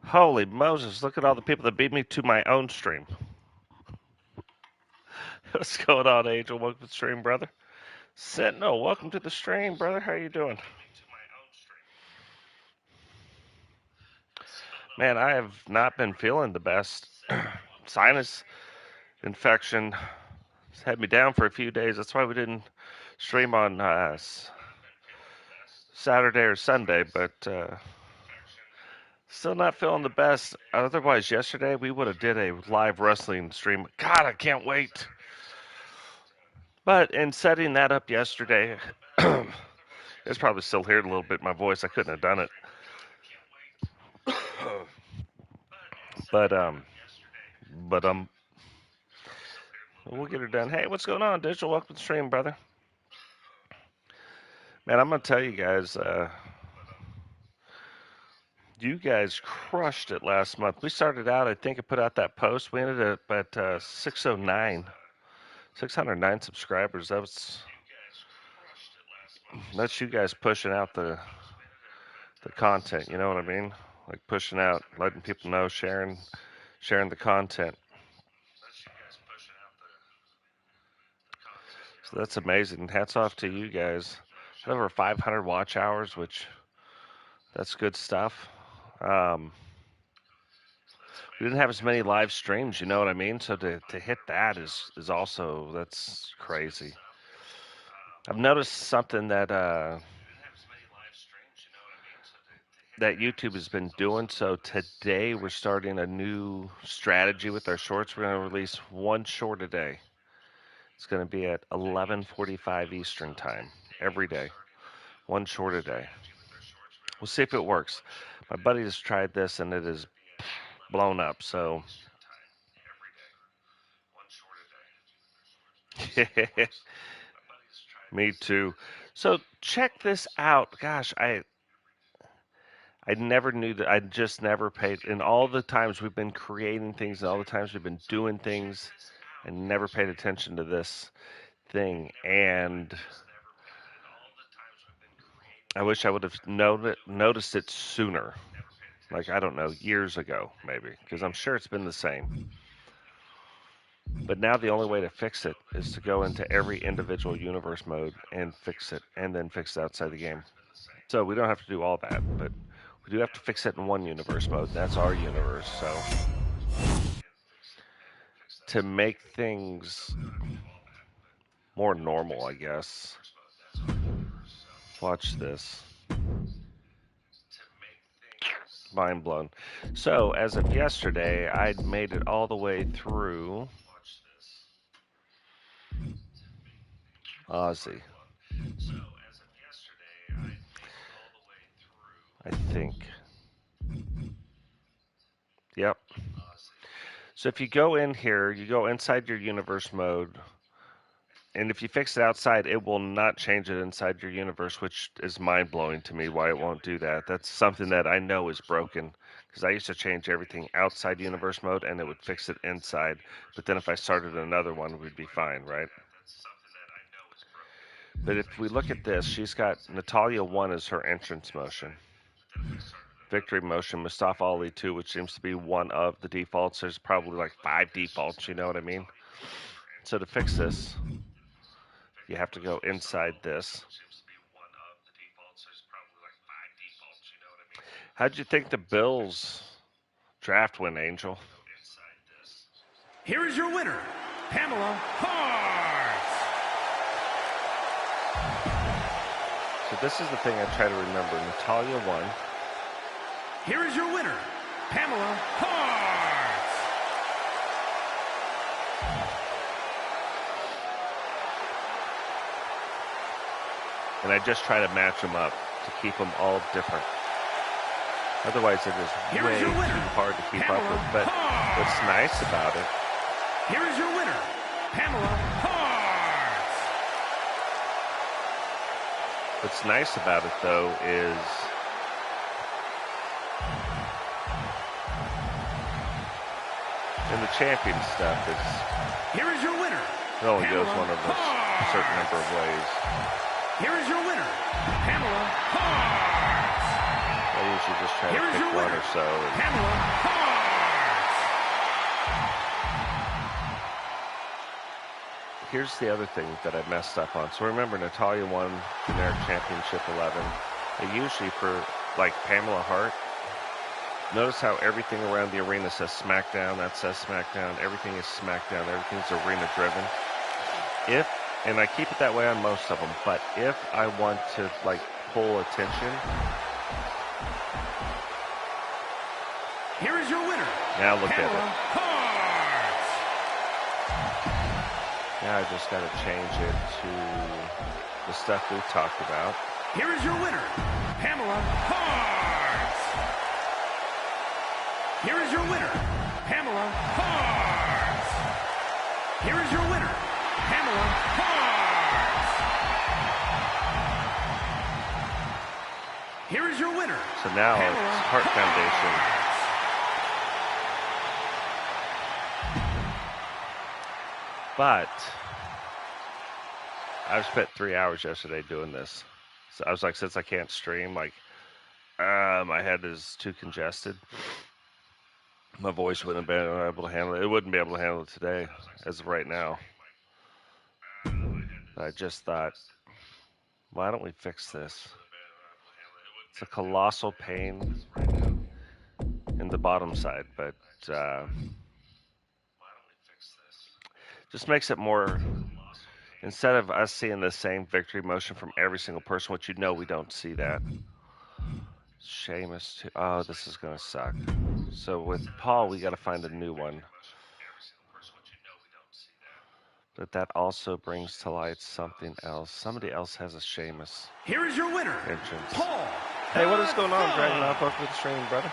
Holy Moses, look at all the people that beat me to my own stream. What's going on, Angel? Welcome to the stream, brother. Sentinel, welcome to the stream, brother. How you doing? Man, I have not been feeling the best. Sinus infection had me down for a few days. That's why we didn't stream on Saturday or Sunday, but still not feeling the best. Otherwise, yesterday we would have did a live wrestling stream. God, I can't wait. But in setting that up yesterday, it's probably still here a little bit. My voice, I couldn't have done it. But we'll get her done. Hey, what's going on, Digital? Welcome to the stream, brother. Man, I'm gonna tell you guys, you guys crushed it last month. We started out, I think I put out that post. We ended up at 609 subscribers. That's you guys pushing out the content. You know what I mean? Like pushing out, letting people know, sharing the content. So that's amazing. Hats off to you guys. Had over 500 watch hours, which that's good stuff. We didn't have as many live streams, you know what I mean? So to hit that is also, that's crazy. I've noticed something that that YouTube has been doing. So today we're starting a new strategy with our shorts. We're going to release one short a day. It's going to be at 11:45 Eastern time every day. One short a day. We'll see if it works. My buddy just tried this and it is blown up. So me too. So check this out. Gosh, I never knew that. I just never paid. In all the times we've been creating things, and all the times we've been doing things, I never paid attention to this thing. And I wish I would have noticed it sooner. Like, I don't know, years ago, maybe. Because I'm sure it's been the same. But now the only way to fix it is to go into every individual universe mode and fix it, and then fix it outside the game. So we don't have to do all that, but we do have to fix it in one universe mode. That's our universe. So to make things more normal, I guess. Watch this. Mind blown. So as of yesterday, I'd made it all the way through Aussie. I think. Yep. So if you go in here, you go inside your universe mode, and if you fix it outside, it will not change it inside your universe, which is mind-blowing to me why it won't do that. That's something that I know is broken, because I used to change everything outside universe mode, and it would fix it inside. But then if I started another one, we'd be fine, right? But if we look at this, she's got Natalia 1 as her entrance motion. Victory motion, Mustafa Ali 2, which seems to be one of the defaults. There's probably like 5 defaults, you know what I mean? So to fix this, you have to go inside this. How'd you think the Bills draft went, Angel? Here is your winner, Pamela Hart. So this is the thing I try to remember. Natalia 1. Here is your winner, Pamela Hart. And I just try to match them up to keep them all different. Otherwise, it is way too hard to keep up with. But what's nice about it... Here is your winner, Pamela Hart. What's nice about it, though, is... in the champion stuff, here is your winner. It only goes one of a certain number of ways. Here is your winner, Pamela Hart. I usually just try to Here is pick your one winner, or so. Pamela Hart. Here's the other thing that I messed up on. So remember, Natalya won generic championship 11. And usually for like Pamela Hart, notice how everything around the arena says SmackDown. That says SmackDown. Everything is SmackDown. Everything's arena driven. And I keep it that way on most of them, but if I want to like pull attention, Here is your winner. now look Pamela at it. Hart. Now I just got to change it to the stuff we talked about. Here is your winner, Pamela Hart. Here is your winner, Pamela Hart. Here is your winner, Pamela Hart. Here is your winner. So now Pamela it's Heart Foundation. But I've spent 3 hours yesterday doing this. So I was like, since I can't stream, like my head is too congested. My voice wouldn't have been able to handle it. It wouldn't be able to handle it today, as of right now. But I just thought, why don't we fix this? It's a colossal pain in the bottom side, but just makes it more. Instead of us seeing the same victory motion from every single person, which you know we don't see that. Sheamus, too. Oh, this is going to suck. So with Paul, we got to find a new one. But that also brings to light something else. Somebody else has a Sheamus Here is your winner, entrance. Paul. Hey, what is going on, Dragon? Welcome to the stream, brother.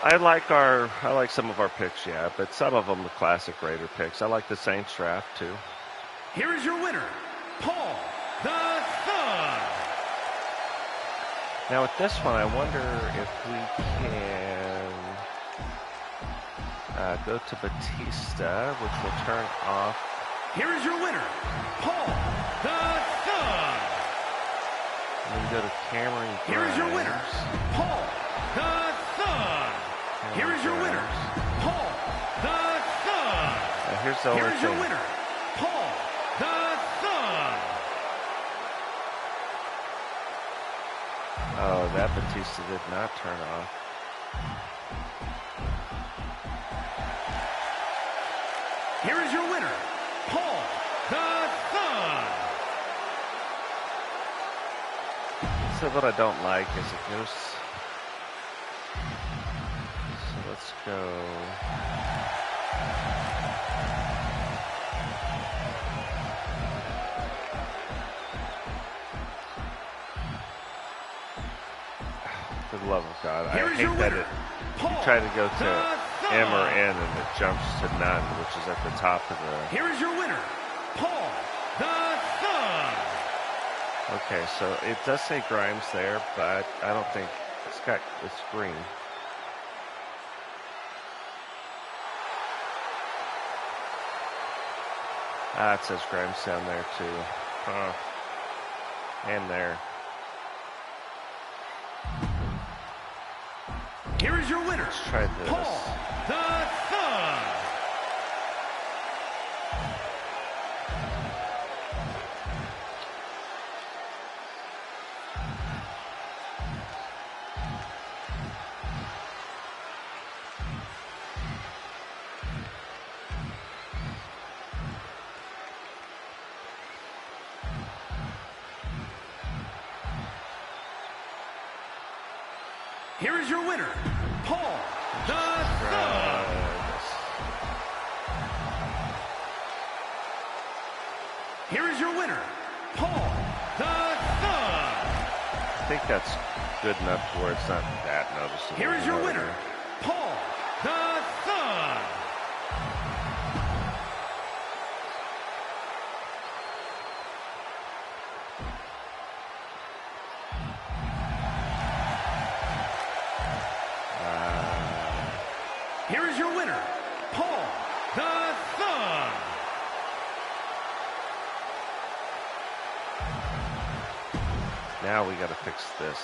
I like some of our picks, yeah, but some of them the classic Raider picks. I like the Saints draft too. Here is your winner, Paul the Thug. Now with this one, I wonder if we can go to Batista, which will turn off. Here is your winner, Paul the Thug. And then go to Cameron Grimes. Here is your winner, Paul the Thug. Here is your winner, Paul the Thug. Now here's the only Here is your thing. winner, Paul the Thug. Oh, that Batista did not turn off. Here is your winner, Paul the Thug. So what I don't like is it goes. So let's go. For the love of God, I Here is your hate that winner, you try to go to M or N and it jumps to none, which is at the top of the. Here is your winner, Paul the Thug. Okay, so it does say Grimes there, but I don't think it's green. Ah, it says Grimes down there too. Huh. And there. Here is your winner, Let's try this. Paul the Thug. Here is your winner, Paul the Thug. Here is your winner, Paul the Thug. I think that's good enough to where it's not that noticeable. Here is your winner, Paul the Thug. is your winner, Paul the Thug. Now we got to fix this.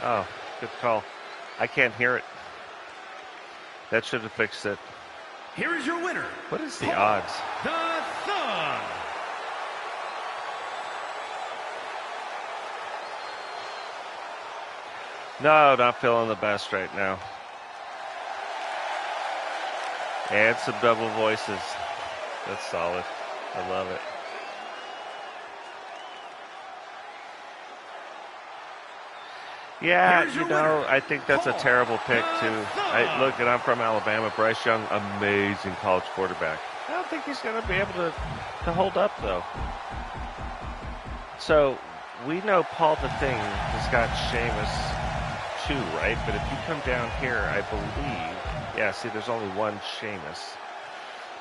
Oh, good call. I can't hear it. That should have fixed it. Here is your winner. What is the Paul odds? the Thug. No, not feeling the best right now. And some double voices. That's solid. I love it. Yeah, you know, I think that's a terrible pick, too. Look, and I'm from Alabama. Bryce Young, amazing college quarterback. I don't think he's going to be able to hold up, though. So, we know Paul the Thing has got Sheamus, too, right? But if you come down here, I believe... Yeah, see, there's only one Sheamus.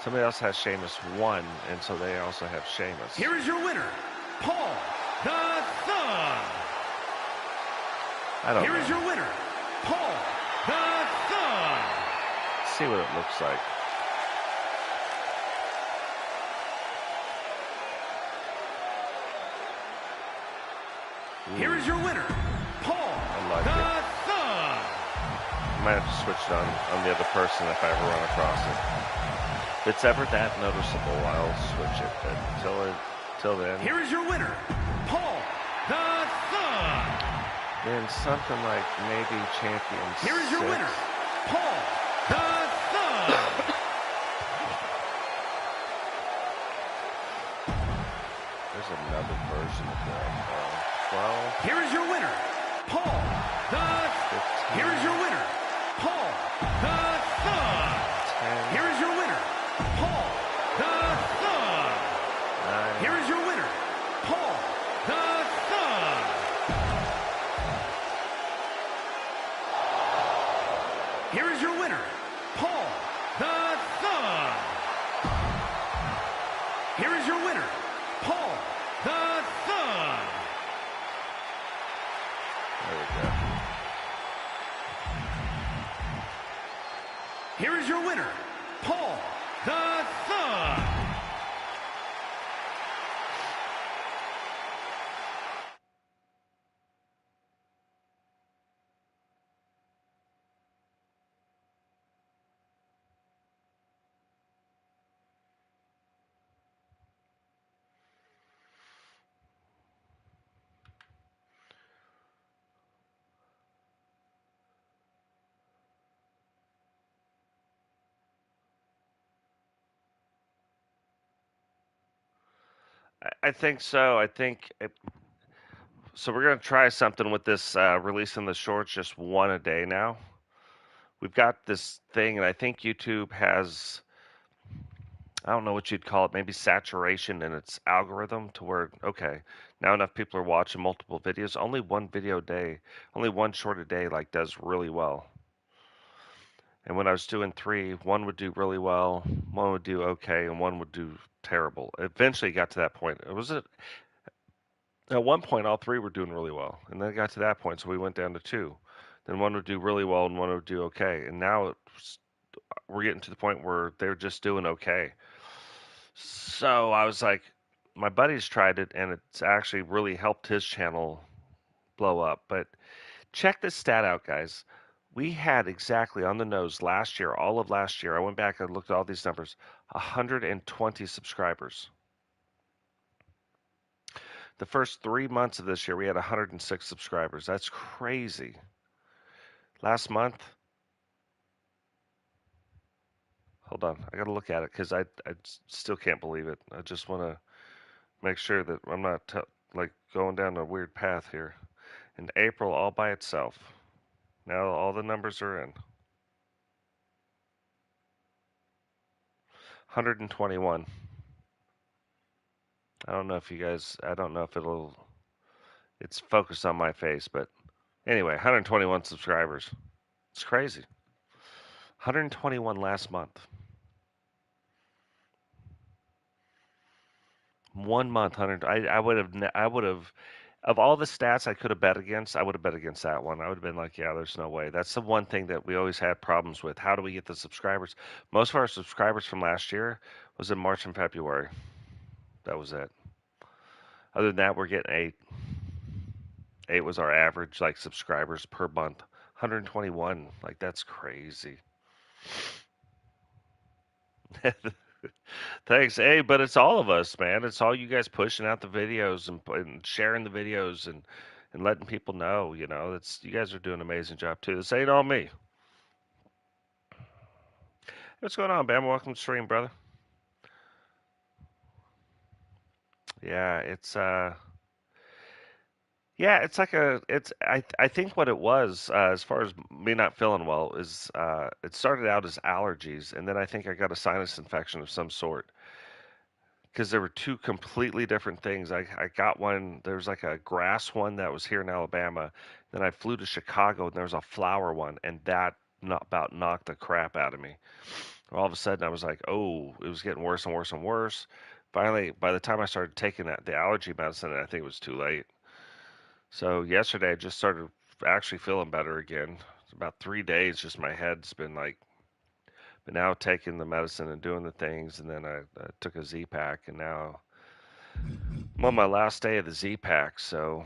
Somebody else has Sheamus 1, and so they also have Sheamus. Here is your winner, Paul the Thug. I don't know. Here is your winner, Paul the Thug. Let's see what it looks like. Ooh. Here is your winner, Paul the Thug. I might have to switch it on the other person if I ever run across it. If it's ever that noticeable, I'll switch it. But till then. Here is your winner, Paul the Thug. Then something like maybe Champions. Here is your winner, Paul the Thug. There's another version of that. 12. Here is your winner, Paul the Thug. Here is your winner, Paul the Thug. 10. Here is your winner, Paul the Thug. 9. Here is your winner, Paul the Thug. Here is your winner, Paul the Thug. Here is your winner, Paul the Thug. There we go. Here is your winner, Paul the Thug. I think so. So we're going to try something with this releasing the shorts just one a day now. We've got this thing, and I think YouTube has, I don't know what you'd call it, maybe saturation in its algorithm to where, okay, now enough people are watching multiple videos. Only one video a day, only one short a day, like, does really well. And when I was doing 3, one would do really well, one would do okay, and one would do terrible. Eventually got to that point. At one point, all 3 were doing really well, and then it got to that point, so we went down to 2. Then one would do really well, and one would do okay. And now we're getting to the point where they're just doing okay. So I was like, my buddy's tried it, and it's actually really helped his channel blow up. But check this stat out, guys. We had exactly on the nose last year, all of last year, I went back and looked at all these numbers, 120 subscribers. The first 3 months of this year, we had 106 subscribers. That's crazy. Last month, hold on, I got to look at it because I still can't believe it. I just want to make sure that I'm not like going down a weird path here. In April, all by itself. Now all the numbers are in. 121. I don't know if you guys, I don't know if it's focused on my face, but anyway, 121 subscribers. It's crazy. 121 last month. 1 month, 100. I would have, of all the stats I could have bet against, I would have bet against that one. I would have been like, yeah, there's no way. That's the one thing that we always had problems with. How do we get the subscribers? Most of our subscribers from last year was in March and February. That was it. Other than that, we're getting eight. Eight was our average, like, subscribers per month. 121. Like, that's crazy. Thanks. Hey, but it's all of us, man. It's all you guys pushing out the videos and sharing the videos and letting people know, It's you guys are doing an amazing job too. This ain't all me. What's going on, Bam? Welcome to the stream, brother. Yeah, it's like I think what it was, as far as me not feeling well, is it started out as allergies, and then I think I got a sinus infection of some sort. Because there were two completely different things. I got one, there was like a grass one that was here in Alabama. Then I flew to Chicago and there was a flower one, and that about knocked the crap out of me. All of a sudden, I was like, oh, it was getting worse and worse and worse. Finally, by the time I started taking the allergy medicine, I think it was too late. So yesterday, I just started actually feeling better again. It's about 3 days, just my head's been like, but now taking the medicine and doing the things, and then I took a Z pack, and now I'm on my last day of the Z pack. So,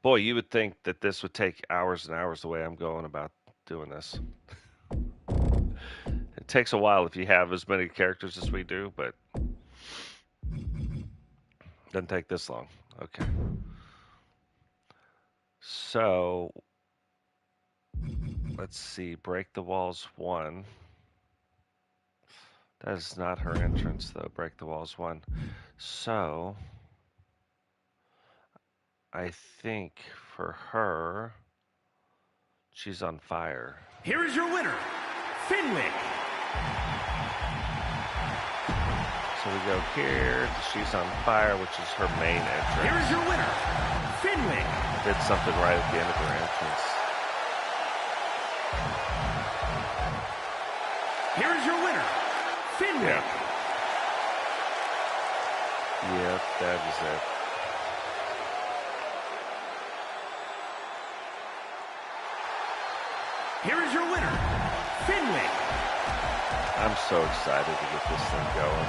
boy, you would think that this would take hours and hours the way I'm going about doing this. It takes a while if you have as many characters as we do, but doesn't take this long. Okay. So, let's see. Break the Walls 1. That is not her entrance, though. Break the Walls 1. So, I think for her, she's on fire. Here is your winner, Finwick. So we go here to She's on Fire, which is her main entrance. Here is your winner, Finwick. Did something right at the end of her entrance. Here is your winner, Finwick. Yep, that is it. Here is your winner, Finwick. I'm so excited to get this thing going.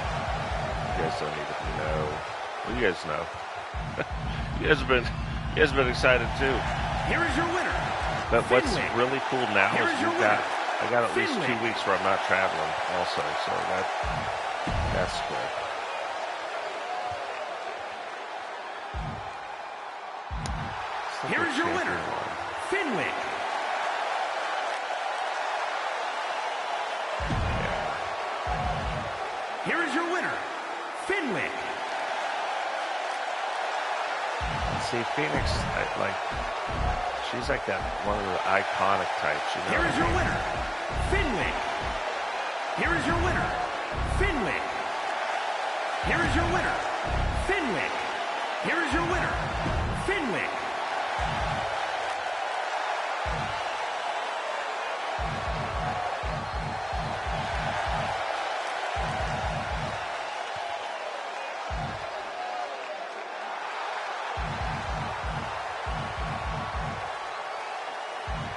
You guys don't even know. Well, you guys know. you guys have been excited too. Here is your winner. But what's Finwick. really cool now Here is is your I got at least Finwick. 2 weeks where I'm not traveling also, so that's good. Here is your winner, Finwick. Here is your winner, Finwick. See, Phoenix, she's like that one of the iconic types. Here is your winner, Finwick. Here is your winner, Finwick. Here is your winner, Finwick. Here is your winner, Finwick.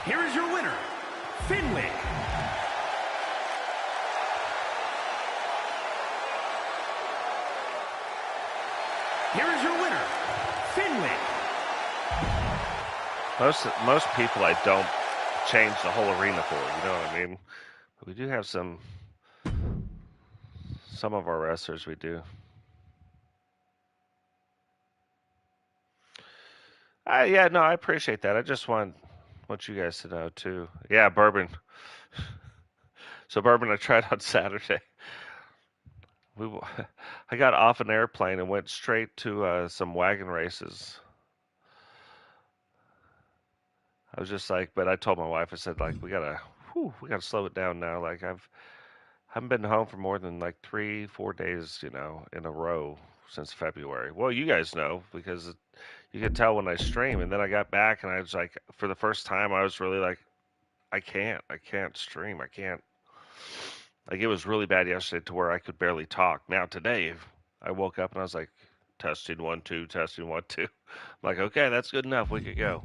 Here is your winner, Finwick. Here is your winner, Finwick. Most people I don't change the whole arena for, you know what I mean? But we do have some of our wrestlers we do. Yeah, no, I appreciate that. I just want you guys to know too. Yeah, bourbon. So bourbon, I tried on Saturday. I got off an airplane and went straight to some wagon races. I was just like, but I told my wife, I said, like, we gotta slow it down now. Like, haven't been home for more than like 3-4 days, in a row since February. Well, you guys know because you can tell when I stream. And then I got back and I was like, for the first time, I was really like, I can't stream. I can't. Like it was really bad yesterday to where I could barely talk. Now today, I woke up and I was like, testing 1 2, testing 1 2. I'm like, okay, that's good enough. We could go.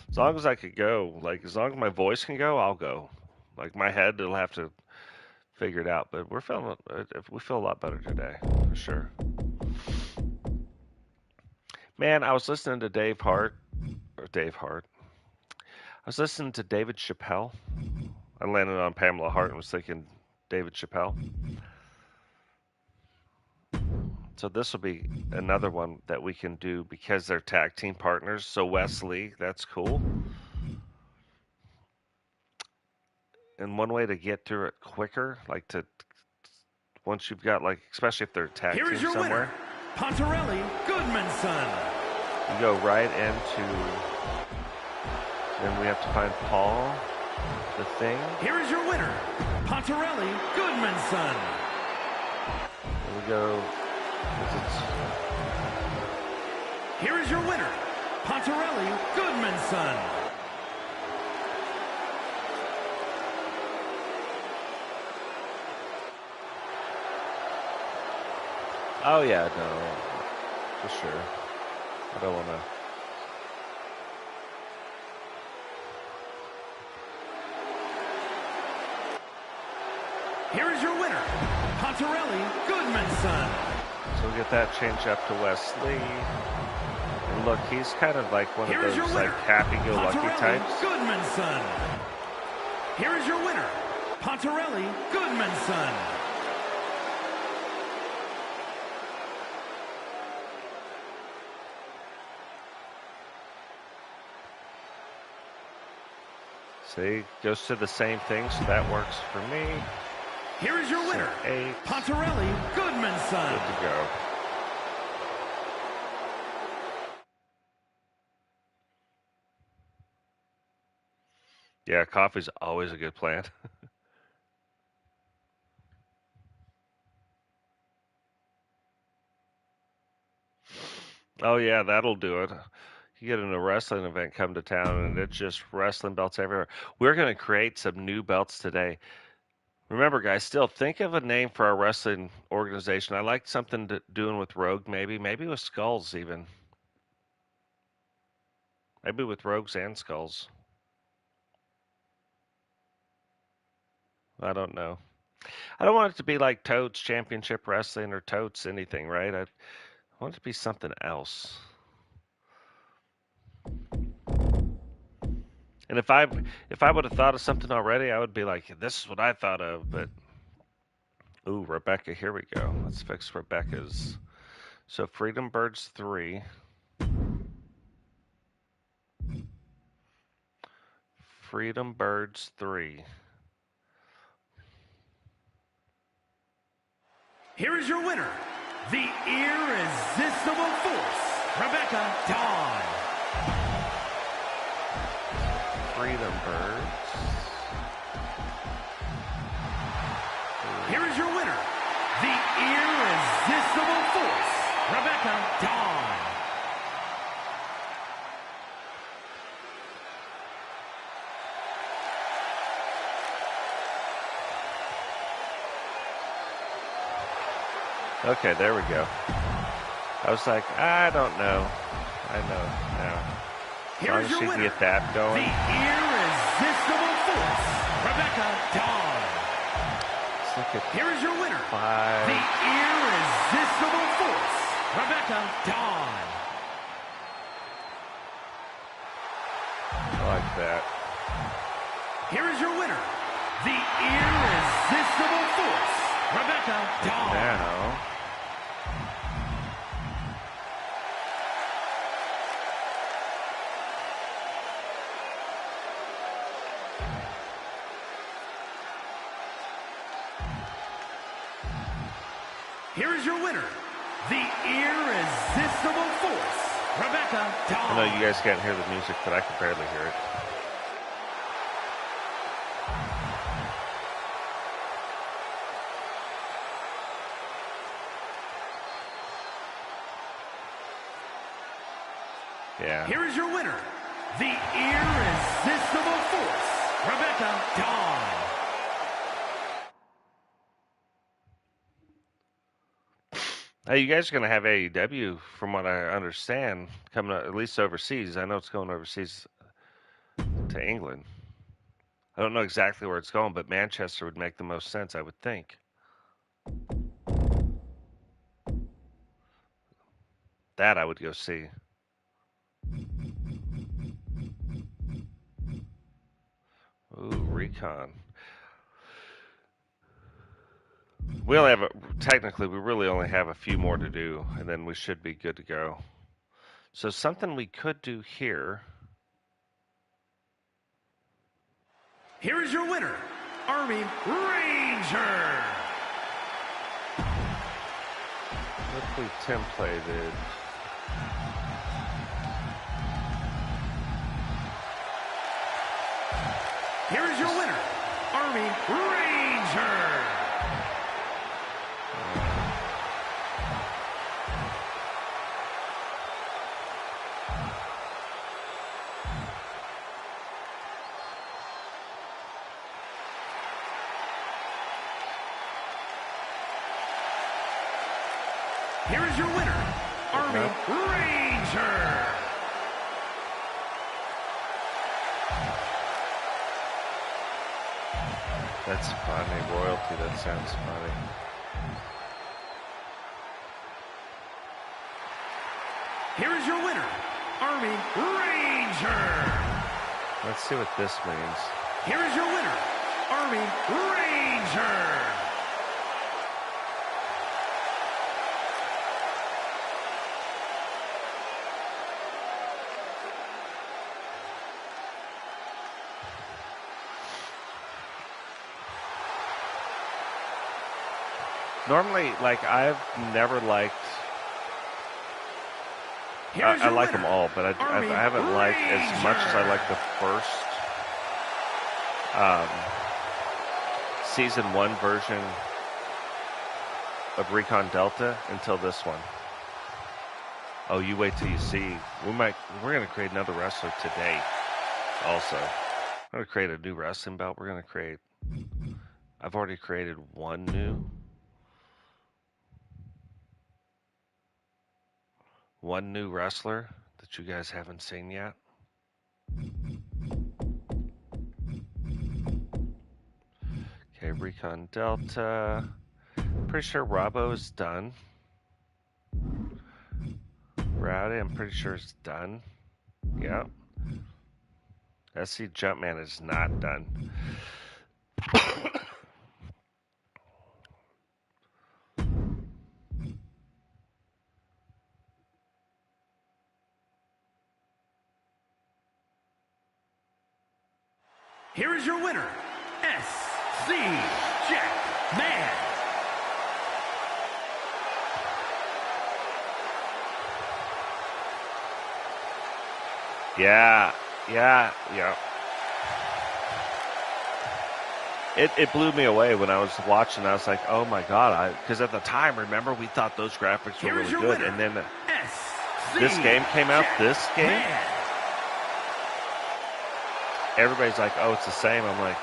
As long as I could go, like as long as my voice can go, I'll go. Like my head, it'll have to figure it out. But we feel a lot better today for sure. Man, I was listening to Dave Hart. I was listening to David Chappelle. I landed on Pamela Hart and was thinking David Chappelle. So this will be another one that we can do because they're tag team partners. So Wesley, that's cool. And one way to get through it quicker, like to once you've got like, especially if they're tag Here team is your somewhere, winner, Pontarelli Goodmanson. you go right into. Then we have to find Paul, the thing. Here is your winner, Pontarelli Goodmanson. And we go. Here is your winner, Pontarelli Goodmanson. Oh yeah, no, for sure. I don't want to. Here is your winner, Pontarelli Goodmanson. So we get that change up to Wesley. And look, he's kind of like one of those like happy-go-lucky types. Goodmanson. Here is your winner, Pontarelli Goodmanson. See, goes to the same thing, so that works for me. Here is your winner, Pontarelli Goodmanson. Good to go. Yeah, coffee's always a good plan. Oh yeah, that'll do it. You get in a wrestling event come to town and it's just wrestling belts everywhere. We're going to create some new belts today. Remember, guys, still think of a name for our wrestling organization. I like something doing with Rogue, maybe with Skulls even. Maybe with Rogues and Skulls. I don't know. I don't want it to be like Totes Championship Wrestling or Totes anything, right? I want it to be something else. And if I would have thought of something already, I would be like, this is what I thought of. But ooh, Rebecca, here we go. Let's fix Rebecca's. So Freedom Birds 3. Freedom Birds 3. Here is your winner, the Irresistible Force, Rebecca Dawn. Freedom Birds. Here is your winner, the Irresistible Force, Rebecca Dawn. Okay, there we go. I was like, I don't know. I know now. As long as she can get that going. The Irresistible Force, Rebecca Dawn. Let's look at Here is your winner, 5. the Irresistible Force, Rebecca Dawn. I like that. Here is your winner, the Irresistible Force, Rebecca Dawn. Now. Here is your winner, the Irresistible Force, Rebecca Dawn. I know you guys can't hear the music, but I can barely hear it. Yeah. Here is your winner, the Irresistible Force, Rebecca Dawn. Hey, you guys are gonna have AEW, from what I understand, coming at least overseas. I know it's going overseas to England. I don't know exactly where it's going, but Manchester would make the most sense, I would think. That I would go see. Ooh, Recon. We only have technically, we really only have a few more to do, and then we should be good to go. So something we could do here. Here is your winner, Army Ranger. What we templated. Here is your winner, Army Ranger. Here is your winner, Army Ranger. That's funny. Royalty, that sounds funny. Here is your winner, Army Ranger. Let's see what this means. Here is your winner, Army Ranger. Normally, like, I've never liked. I like them all, but I haven't liked as much as I like the first Season 1 version of Recon Delta until this one. Oh, you wait till you see. We're going to create another wrestler today also. I'm going to create a new wrestling belt. We're going to create. I've already created one new wrestler that you guys haven't seen yet. Okay, Recon Delta. Pretty sure Robbo is done. Rowdy, I'm pretty sure it's done. Yep. SC Jumpman is not done. Here is your winner, SC Jackman. Yeah. It blew me away when I was watching. I was like, oh my god, because at the time, remember, we thought those graphics were really good, and then this game came out. This game, everybody's like, oh, it's the same. I'm like,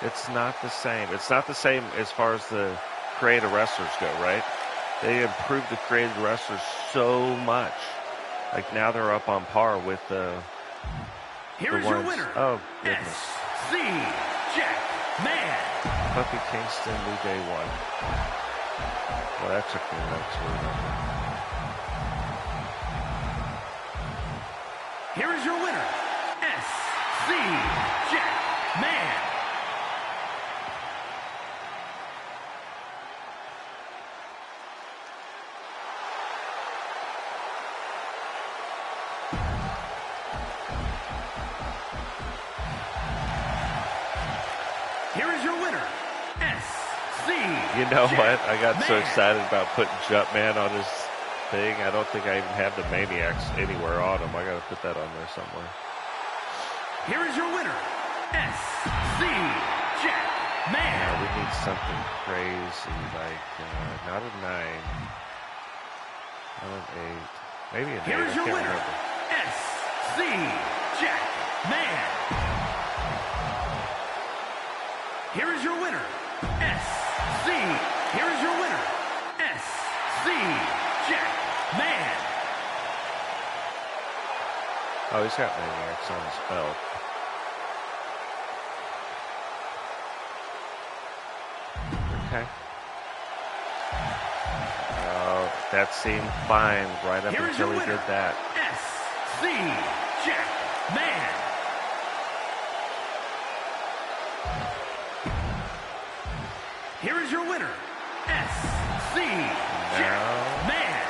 it's not the same. It's not the same as far as the creative wrestlers go, right? They improved the creative wrestlers so much. Like, now they're up on par with the Here's ones. Your winner. Oh, goodness. SC Jackman. Puppy Kingston, New Day 1. Well, that took me a minute to remember. Here is your winner, SC Jackman. Here is your winner, SC. You know what? I got so excited about putting Jumpman on his thing. I don't think I even have the Maniacs anywhere on him. I got to put that on there somewhere. Here is your winner, SC Jackman. Yeah, we need something crazy, like not a 9, not an 8, maybe an 8. Here is your winner, remember. SC Jackman. Here is your winner, SC. Here is your winner, Oh, he's got Maniacs on his belt. Okay. Oh, that seemed fine right up until he did that. SC Jack Man. Here is your winner, SC Jack Man.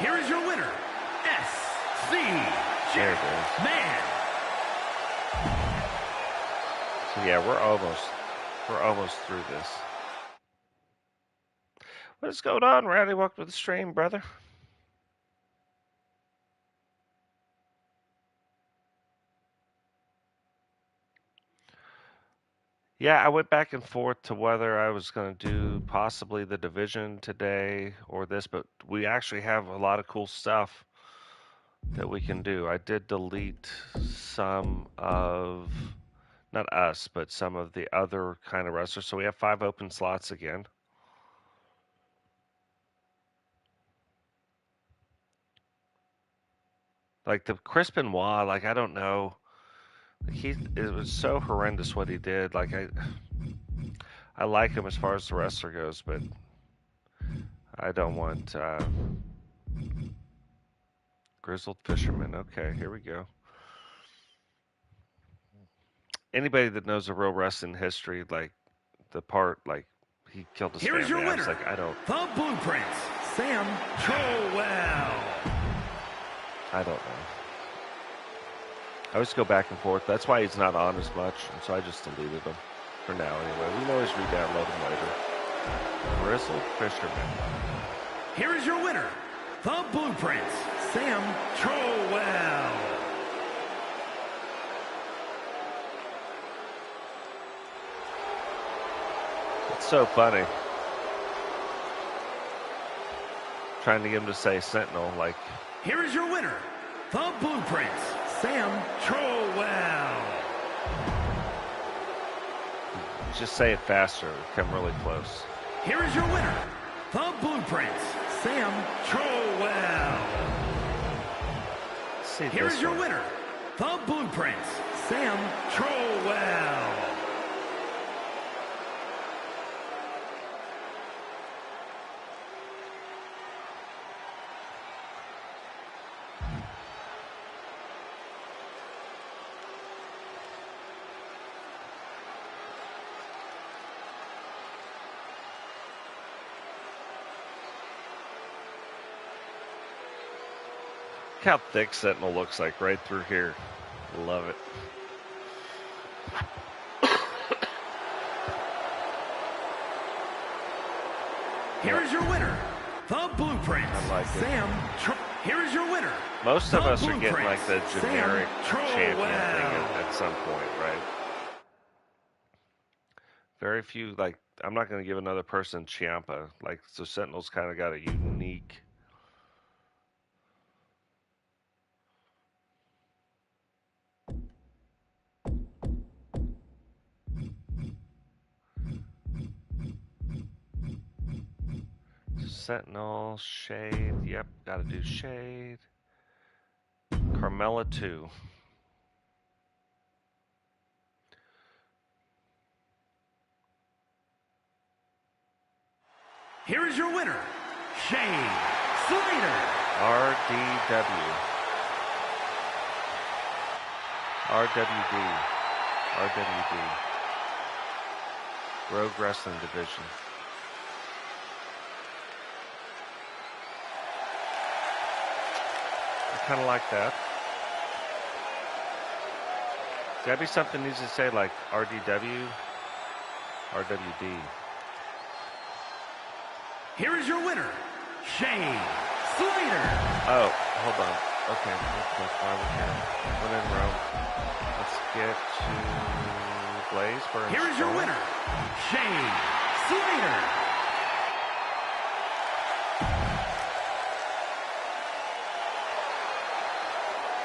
Here is your winner, SC Jack Man. So yeah, we're almost through this. What is going on, Rowdy? Welcome to the stream, brother. Yeah, I went back and forth to whether I was going to do possibly the division today or this, but we actually have a lot of cool stuff that we can do. I did delete some of, not us, but some of the other kind of wrestlers. So we have 5 open slots again. Like the Chris Benoit, like I don't know. It was so horrendous what he did. Like I like him as far as the wrestler goes, but I don't want Grizzled Fisherman. Okay, here we go. Anybody that knows the real wrestling history, like the part, like he killed his family. Your winner, I was like, I don't. The Blueprints, Sam Trowell. I don't know. I always go back and forth. That's why he's not on as much, and so I just deleted him for now. Anyway, we can always re-download him later. Grizzled Fisherman. Here is your winner, The Blueprints, Sam Trowell. It's so funny. Trying to get him to say Sentinel, like. Here is your winner, The Blueprints, Sam Trowell. Just say it faster. Come really close. Here is your winner, The Blueprints, Sam Trowell. See Here is your winner, The Blueprints, Sam Trowell. Look how thick Sentinel looks like right through here. Love it. Here is your winner, The Blueprints. I like it. Sam. Here is your winner. Most of us are getting like the generic champion thing at some point, right? Very few, like, I'm not going to give another person Ciampa. Like, so Sentinel's kind of got a unique. Sentinel, Shade, yep, gotta do Shade. Carmella 2. Here is your winner, Shade Slater. RDW. RWD. RWD. Rogue Wrestling Division. I kind of like that. Gotta be something needs to say like RDW, RWD. Here is your winner, Shade Slater. Oh, hold on. Okay, real quick while we're here. When in Rome, let's get to Blaze first. Here is your winner, Shade Slater.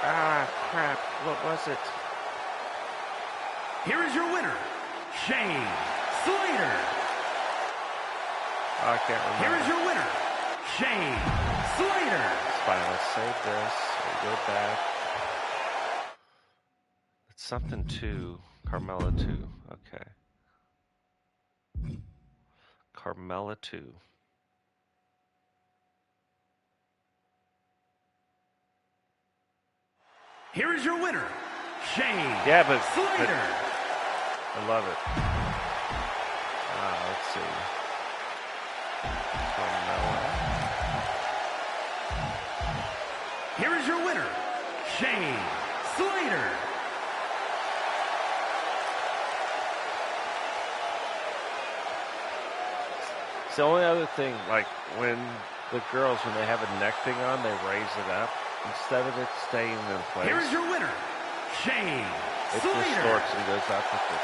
Ah, crap. What was it? Here is your winner, Shade Slater. Oh, I can't remember. Here is your winner, Shade Slater. fine. Let's save this. We'll go back. It's something 2. Carmella 2. Okay. Carmella 2. Here is your winner, Shane Yeah, but Slater. I love it. Let's see. Carmella. Here is your winner, Shane Slater. It's the only other thing, like when the girls, when they have a neck thing on, they raise it up instead of it staying in place. Here is your winner, Shane It Slater. distorts and goes up with it.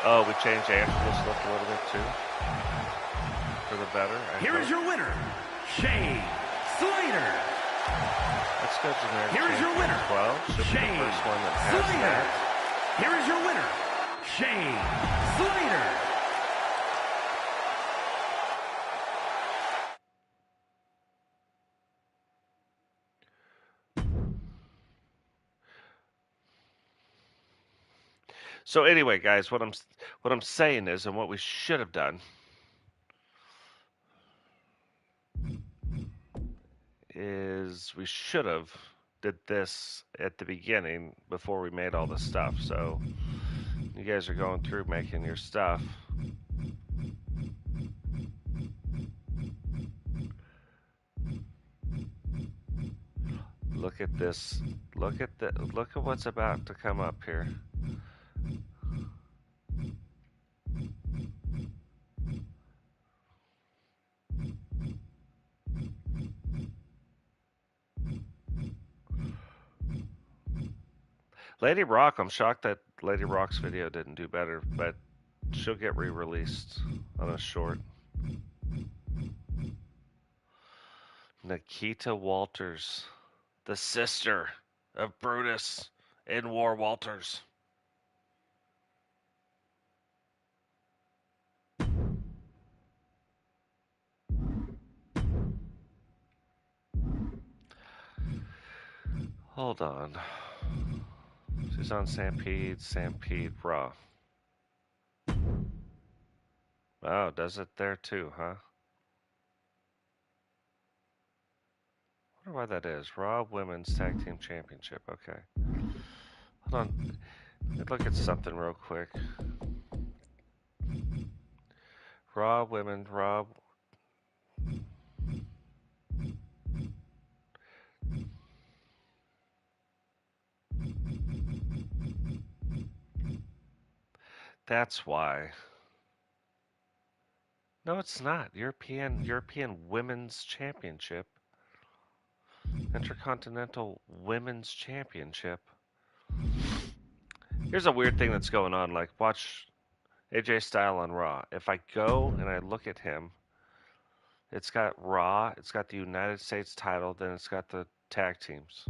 Oh, we changed Angela's look a little bit too. For the better. Here is your winner, Shane Slater. Let's go generic. Here is your winner, 12. Should be Shane the first one that has Slater. that. Here is your winner, Shane Slater. So anyway, guys, what I'm saying is, and what we should have done is we should have did this at the beginning before we made all the stuff. So you guys are going through making your stuff. Look at this. Look at what's about to come up here. Lady Rock, I'm shocked that Lady Rock's video didn't do better, but she'll get re-released on a short. Nikita Walters, the sister of Brutus in War Walters. Hold on. She's on Stampede Raw. Oh, does it there too, huh? I wonder why that is. Raw Women's Tag Team Championship. Okay. Hold on. Let me look at something real quick. Raw Women, Raw. That's why. No, it's not. European Women's Championship. Intercontinental Women's Championship. Here's a weird thing that's going on. Like, watch AJ Styles on Raw. If I go and I look at him, it's got Raw, it's got the United States title, then it's got the tag teams.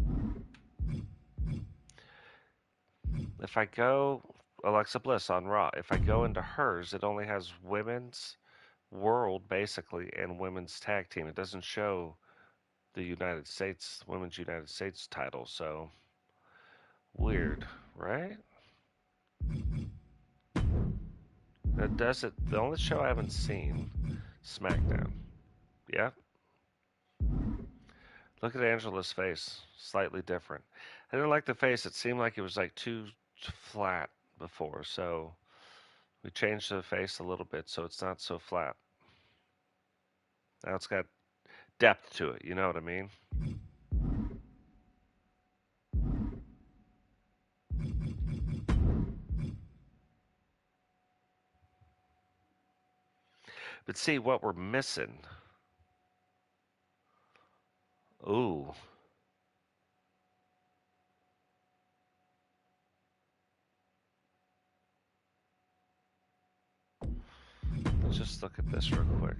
If I go Alexa Bliss on Raw, if I go into hers, it only has Women's World, basically, and Women's Tag Team. It doesn't show the United States, Women's United States title, so weird, right? That does it. The only show I haven't seen, SmackDown. Yeah. Look at Angela's face. Slightly different. I didn't like the face. It seemed like it was like too flat before, so we changed the face a little bit so it's not so flat. Now it's got depth to it, you know what I mean? But see what we're missing. Ooh. Let's just look at this real quick.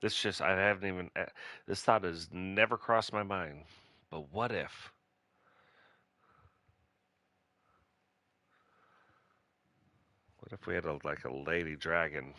This just, I haven't even, this thought has never crossed my mind. But what if? What if we had like a lady dragon?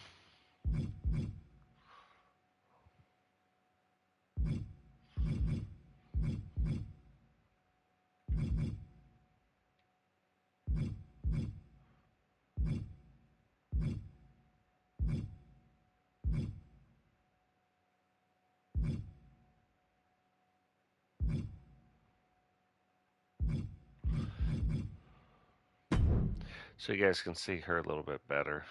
So you guys can see her a little bit better.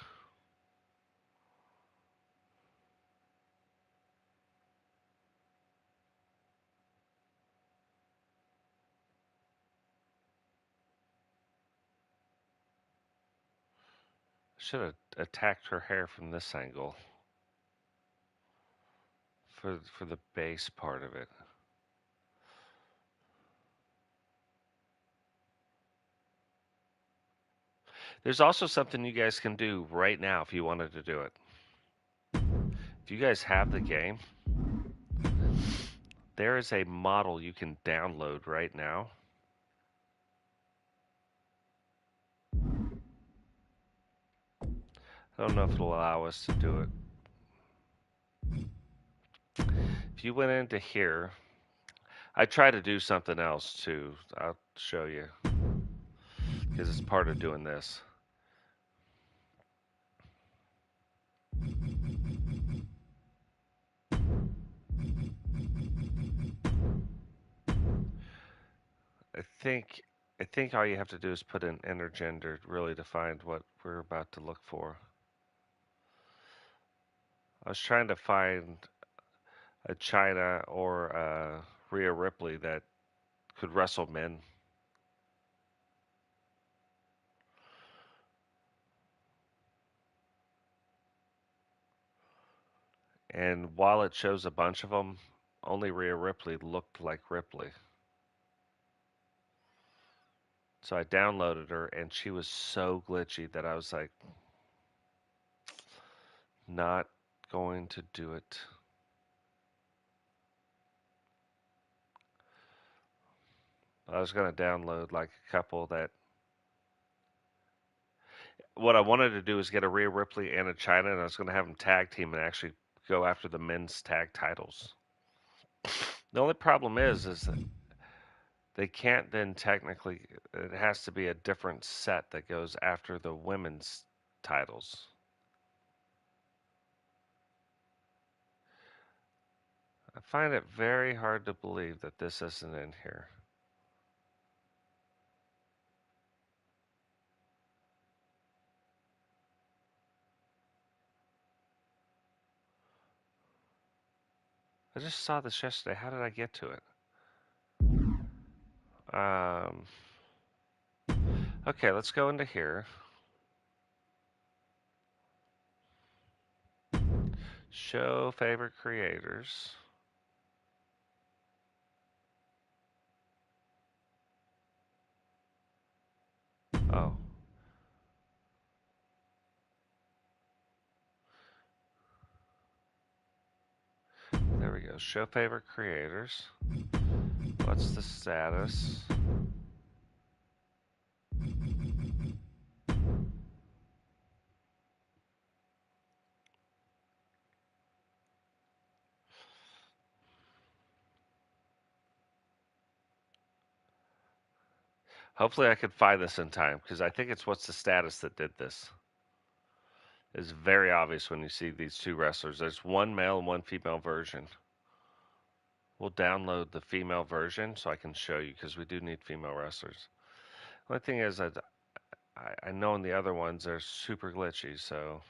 Should have attacked her hair from this angle for the base part of it. There's also something you guys can do right now if you wanted to do it. If you guys have the game, there is a model you can download right now. I don't know if it'll allow us to do it. If you went into here, I try to do something else too. I'll show you because it's part of doing this. I think all you have to do is put in intergender really to find what we're about to look for. I was trying to find a China or a Rhea Ripley that could wrestle men. And while it shows a bunch of them, only Rhea Ripley looked like Ripley. So I downloaded her, and she was so glitchy that I was like, not going to do it. I was going to download like a couple that. What I wanted to do is get a Rhea Ripley and a China, and I was going to have them tag team and actually go after the men's tag titles. The only problem is that they can't then technically. It has to be a different set that goes after the women's titles. I find it very hard to believe that this isn't in here. I just saw this yesterday. How did I get to it? Okay, let's go into here. Show favorite creators. Oh. There we go. Show favorite creators. What's the status? Hopefully I could find this in time because I think it's what's the status that did this. It's very obvious when you see these two wrestlers. There's one male and one female version. We'll download the female version so I can show you because we do need female wrestlers. The only thing is that I know in the other ones they're super glitchy, so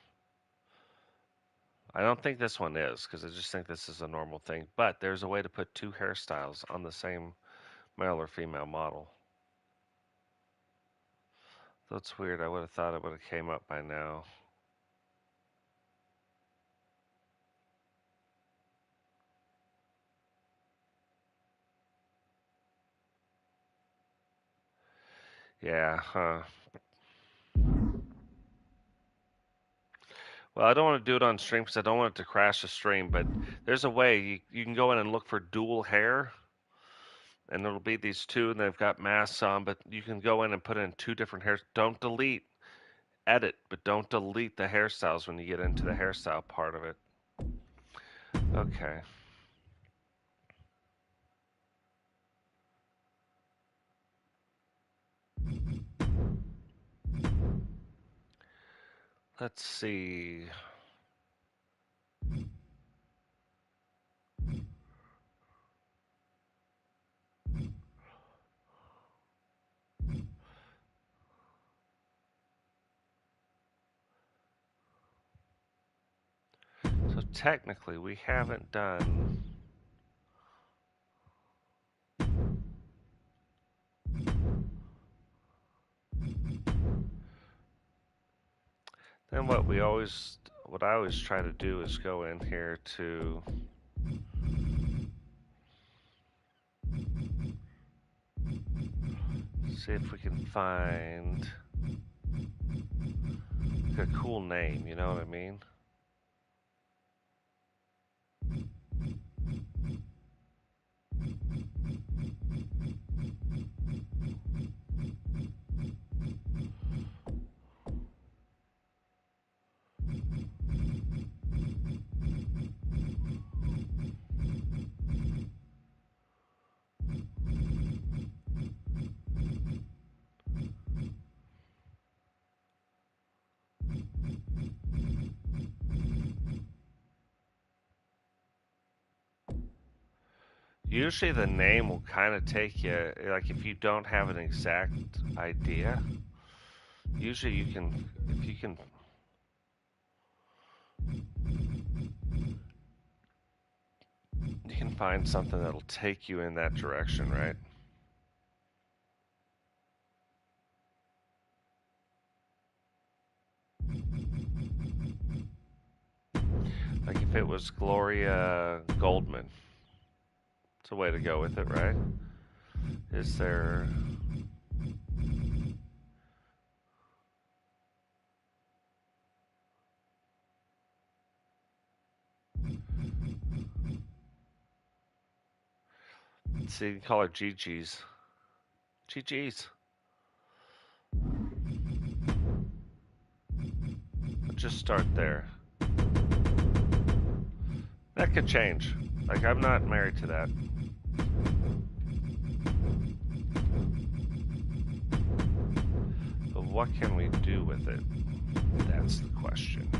I don't think this one is because I just think this is a normal thing. But there's a way to put two hairstyles on the same male or female model. That's weird. I would have thought it would have came up by now. Yeah, huh. Well, I don't want to do it on stream because I don't want it to crash the stream, but there's a way you can go in and look for dual hair, and it'll be these two, and they've got masks on, but you can go in and put in two different hairs. Don't delete. edit, but don't delete the hairstyles when you get into the hairstyle part of it. Okay. Let's see. So technically, we haven't done. Then what I always try to do is go in here to see if we can find a cool name, you know what I mean? Usually the name will kind of take you, like if you don't have an exact idea, usually you can, if you can find something that'll take you in that direction, right? Like if it was Gloria Goldman, it's a way to go with it, right? Is there... Let's see, you can call her GG's. GG's. Let's just start there. That could change. Like, I'm not married to that. But what can we do with it? That's the question.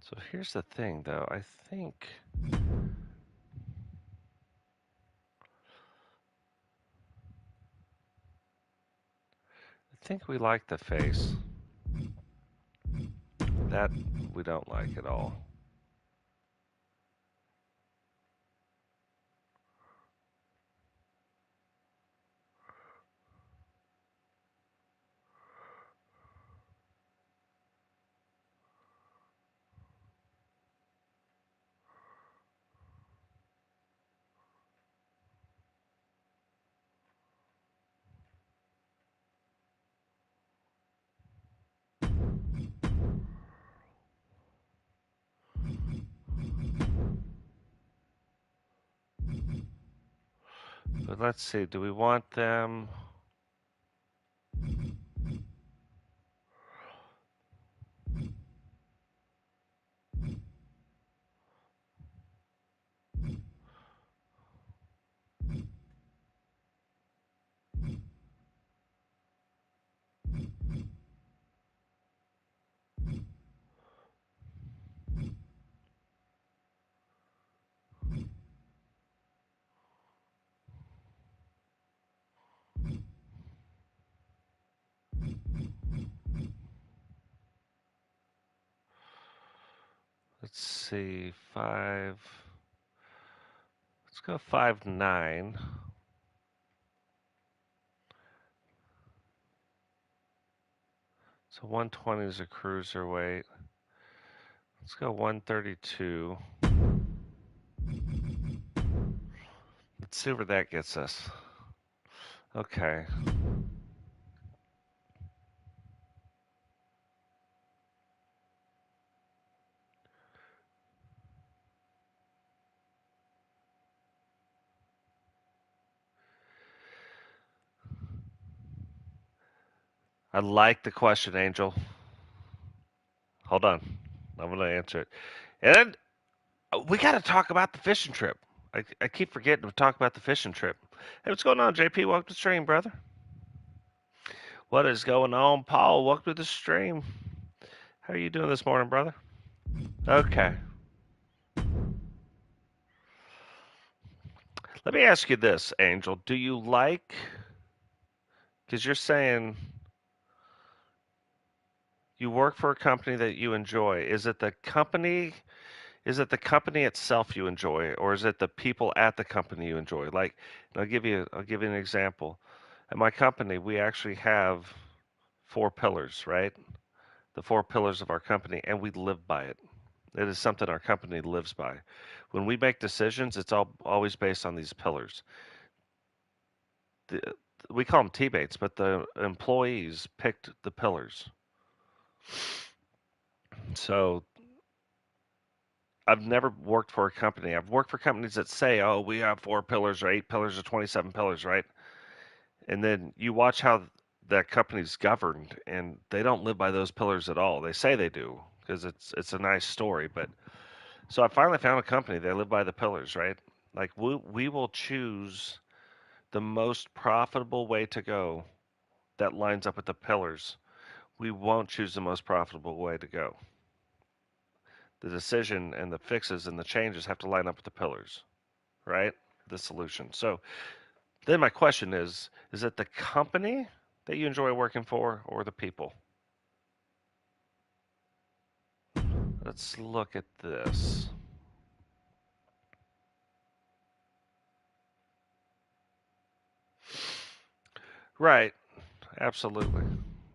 So here's the thing, though. I think we like the face. That we don't like at all. But let's see, do we want them... Let's see, 5... Let's go 5'9". So 120 is a cruiserweight. Let's go 132. Let's see where that gets us. Okay. I like the question, Angel. Hold on. I'm going to answer it. And then we got to talk about the fishing trip. I keep forgetting to talk about the fishing trip. Hey, what's going on, JP? Welcome to the stream, brother. What is going on, Paul? Welcome to the stream. How are you doing this morning, brother? Okay. Let me ask you this, Angel. Do you like, because you're saying you work for a company that you enjoy. Is it the company itself you enjoy, or is it the people at the company you enjoy? Like, and I'll give you an example. At my company, we actually have four pillars, right? The four pillars of our company, and we live by it. It is something our company lives by. When we make decisions, it's always based on these pillars. The, we call them teammates, but the employees picked the pillars. So I've never worked for a company. I've worked for companies that say, "Oh, we have four pillars or eight pillars or 27 pillars," right? And then you watch how that company's governed, and they don't live by those pillars at all. They say they do because it's a nice story, but so I finally found a company that live by the pillars, right? Like we will choose the most profitable way to go that lines up with the pillars. We won't choose the most profitable way to go. The decision and the fixes and the changes have to line up with the pillars, right? The solution. So then my question is it the company that you enjoy working for or the people? Let's look at this. Right, absolutely.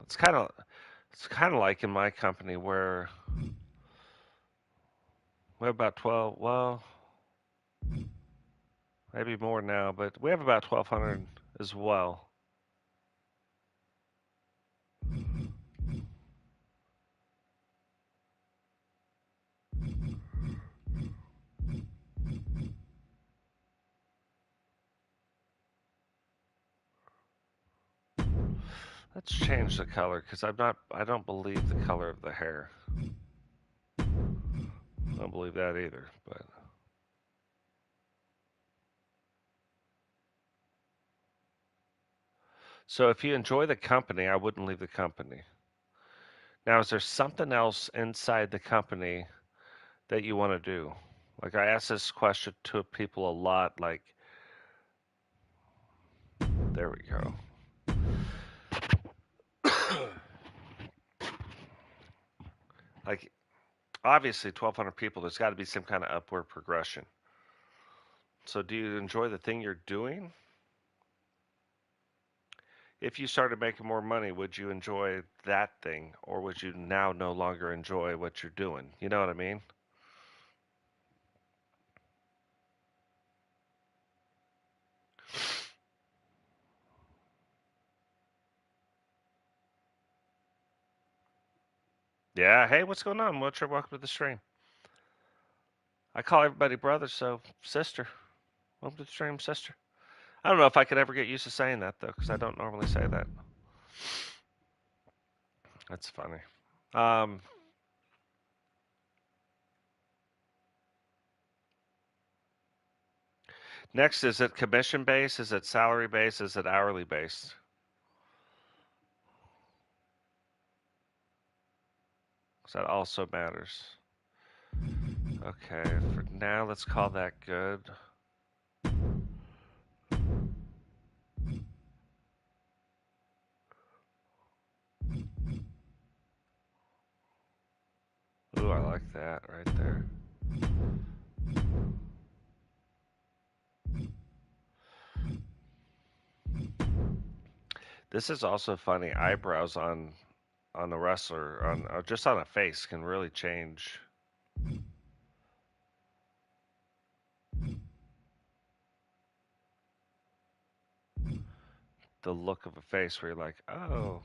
It's kind of like in my company where we have about 12, well, maybe more now, but we have about 1,200 as well. Let's change the color because I don't believe the color of the hair. I don't believe that either, but so if you enjoy the company, I wouldn't leave the company. Now, is there something else inside the company that you want to do? Like I ask this question to people a lot, like there we go. Like obviously 1,200 people, there's got to be some kind of upward progression. So do you enjoy the thing you're doing? If you started making more money, would you enjoy that thing or would you now no longer enjoy what you're doing? You know what I mean? Yeah, hey, what's going on? Welcome to the stream. I call everybody brother, so sister. Welcome to the stream, sister. I don't know if I could ever get used to saying that though, because I don't normally say that. That's funny. Um, Next, is it commission based? Is it salary based? Is it hourly based? Because that also matters. Okay, for now, let's call that good. Ooh, I like that right there. This is also funny. Eyebrows on a wrestler, on just on a face, can really change the look of a face. Where you're like, oh,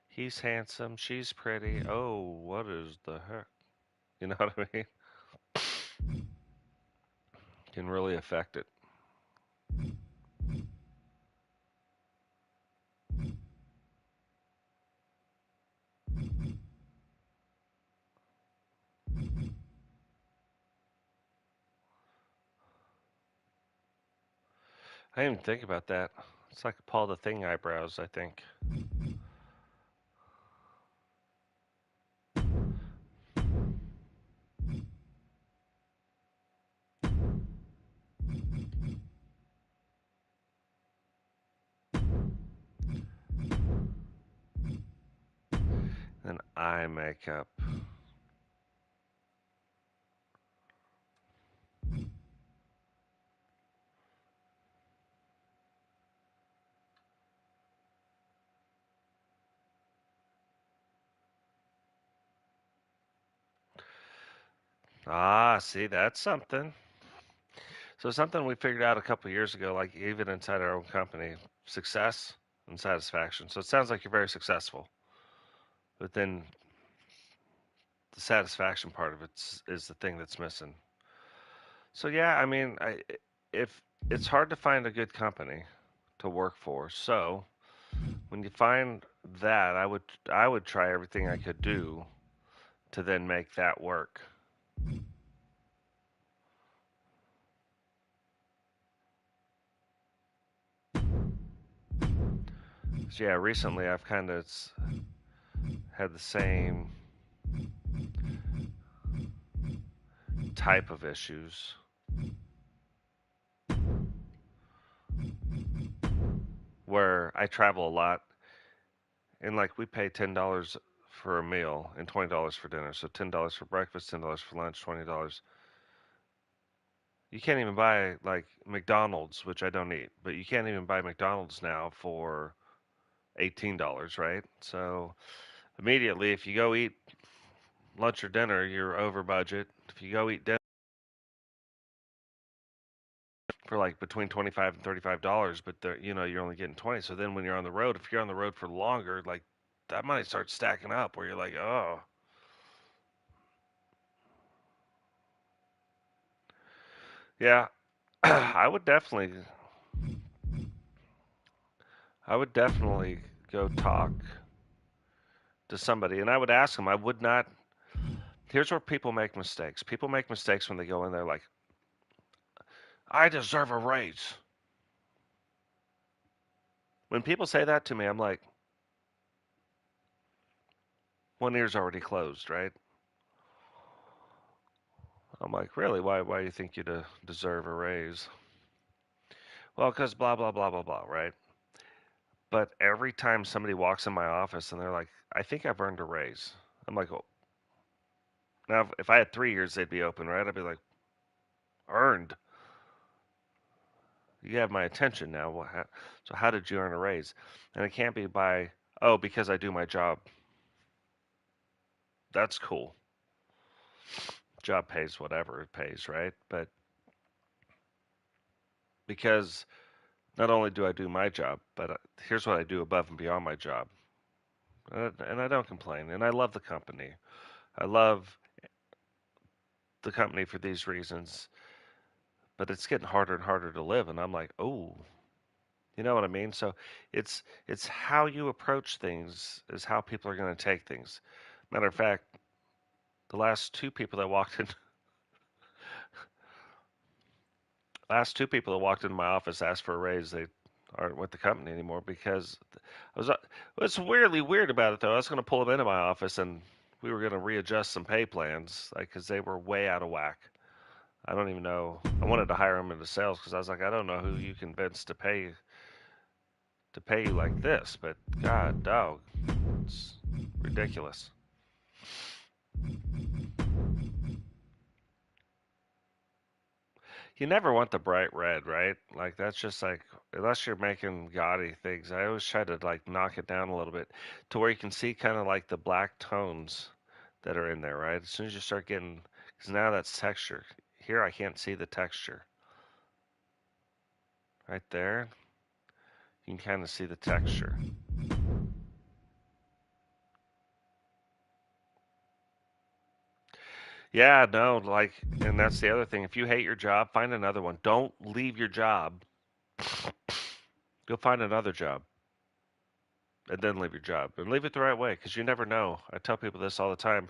he's handsome, she's pretty. Oh, what is the heck? You know what I mean? Can really affect it. I didn't even think about that. It's like Paul the Thing eyebrows, I think. And eye makeup. Ah, see, that's something. So something we figured out a couple years ago, like even inside our own company, success and satisfaction. So it sounds like you're very successful, but then the satisfaction part of it is the thing that's missing. So yeah, I mean, if it's hard to find a good company to work for, so when you find that, I would try everything I could do to then make that work. So yeah, recently I've kind of had the same type of issues where I travel a lot and like we pay $10 for a meal and $20 for dinner. So $10 for breakfast, $10 for lunch, $20. You can't even buy like McDonald's, which I don't eat, but you can't even buy McDonald's now for $18, right? So immediately, if you go eat lunch or dinner, you're over budget. If you go eat dinner for like between 25 and $35, but you're only getting 20. So then when you're on the road, if you're on the road for longer, like that money starts stacking up where you're like, oh, yeah, I would definitely, I would definitely go talk to somebody, and I would ask them. I would not. Here's where people make mistakes. People make mistakes when they go in there like, I deserve a raise. When people say that to me, I'm like, one ear's already closed, right? I'm like, really? Why do you think you deserve a raise? Well, because blah blah blah blah blah, right? But every time somebody walks in my office and they're like, I think I've earned a raise. I'm like, well, now if I had 3 years, they'd be open, right? I'd be like, earned. You have my attention now. So how did you earn a raise? And it can't be by, oh, because I do my job. That's cool. Job pays whatever it pays, right? But because not only do I do my job, but here's what I do above and beyond my job. And I don't complain. And I love the company. I love the company for these reasons, but it's getting harder and harder to live. And I'm like, oh, you know what I mean? So it's how you approach things is how people are going to take things. Matter of fact, the last two people that walked into my office asked for a raise. They aren't with the company anymore because I was. What's weirdly weird about it though, I was going to pull them into my office and we were going to readjust some pay plans, like because they were way out of whack. I don't even know. I wanted to hire them into sales because I was like, I don't know who you convinced to pay you like this, but God, dog, it's ridiculous. You never want the bright red, right? Like that's just like unless you're making gaudy things. I always try to like knock it down a little bit to where you can see kind of like the black tones that are in there, right? As soon as you start getting, because now that's texture. Here I can't see the texture. Right there, you can kind of see the texture. Yeah, no, like, and that's the other thing. If you hate your job, find another one. Don't leave your job. Go find another job and then leave your job and leave it the right way because you never know. I tell people this all the time.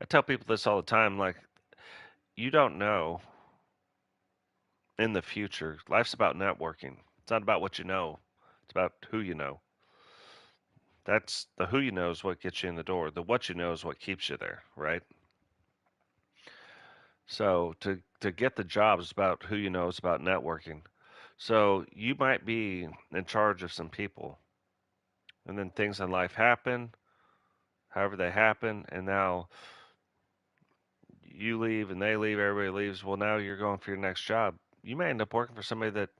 I tell people this all the time. Like, you don't know in the future. Life's about networking. It's not about what you know. It's about who you know. That's the who you know is what gets you in the door. The what you know is what keeps you there, right? So to get the job is about who you know. It's about networking. So you might be in charge of some people, and then things in life happen, however they happen, and now you leave and they leave, everybody leaves. Well, now you're going for your next job. You may end up working for somebody that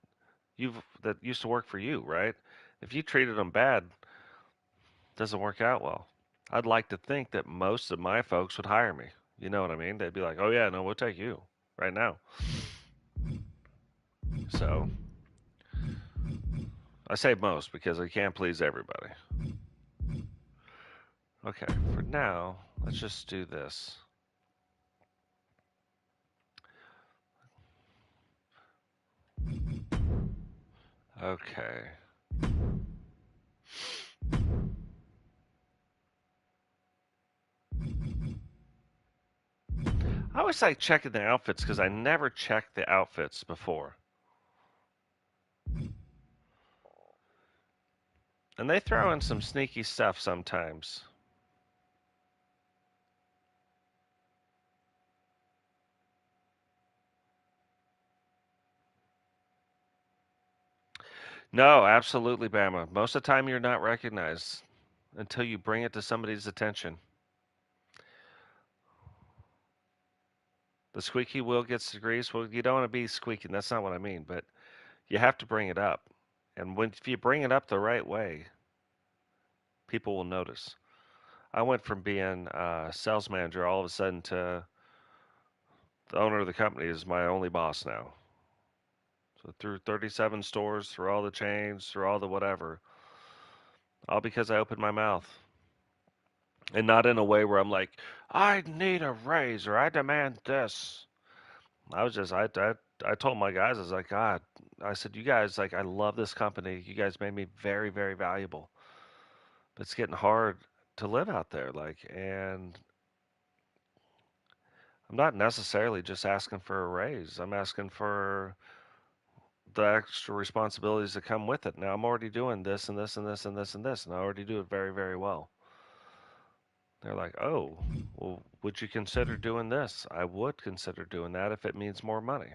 used to work for you, right? If you treated them bad, it doesn't work out well. I'd like to think that most of my folks would hire me. You know what I mean? They'd be like, "Oh yeah, no, we'll take you right now." So I say most because I can't please everybody. Okay, for now, let's just do this. Okay. I always like checking the outfits because I never checked the outfits before. And they throw in some sneaky stuff sometimes. No, absolutely, Bama. Most of the time, you're not recognized until you bring it to somebody's attention. The squeaky wheel gets the grease. Well, you don't want to be squeaking. That's not what I mean. But you have to bring it up. And if you bring it up the right way, people will notice. I went from being a sales manager all of a sudden to the owner of the company is my only boss now. So through 37 stores, through all the chains, through all the whatever, all because I opened my mouth. And not in a way where I'm like, I need a raise or I demand this. I was just, I told my guys, I was like, God, I said, you guys, like, I love this company. You guys made me very, very valuable. But it's getting hard to live out there. Like, and I'm not necessarily just asking for a raise. I'm asking for the extra responsibilities that come with it. Now I'm already doing this and this and this and this and this, and I already do it very, very well. They're like, oh, well, would you consider doing this? I would consider doing that if it means more money.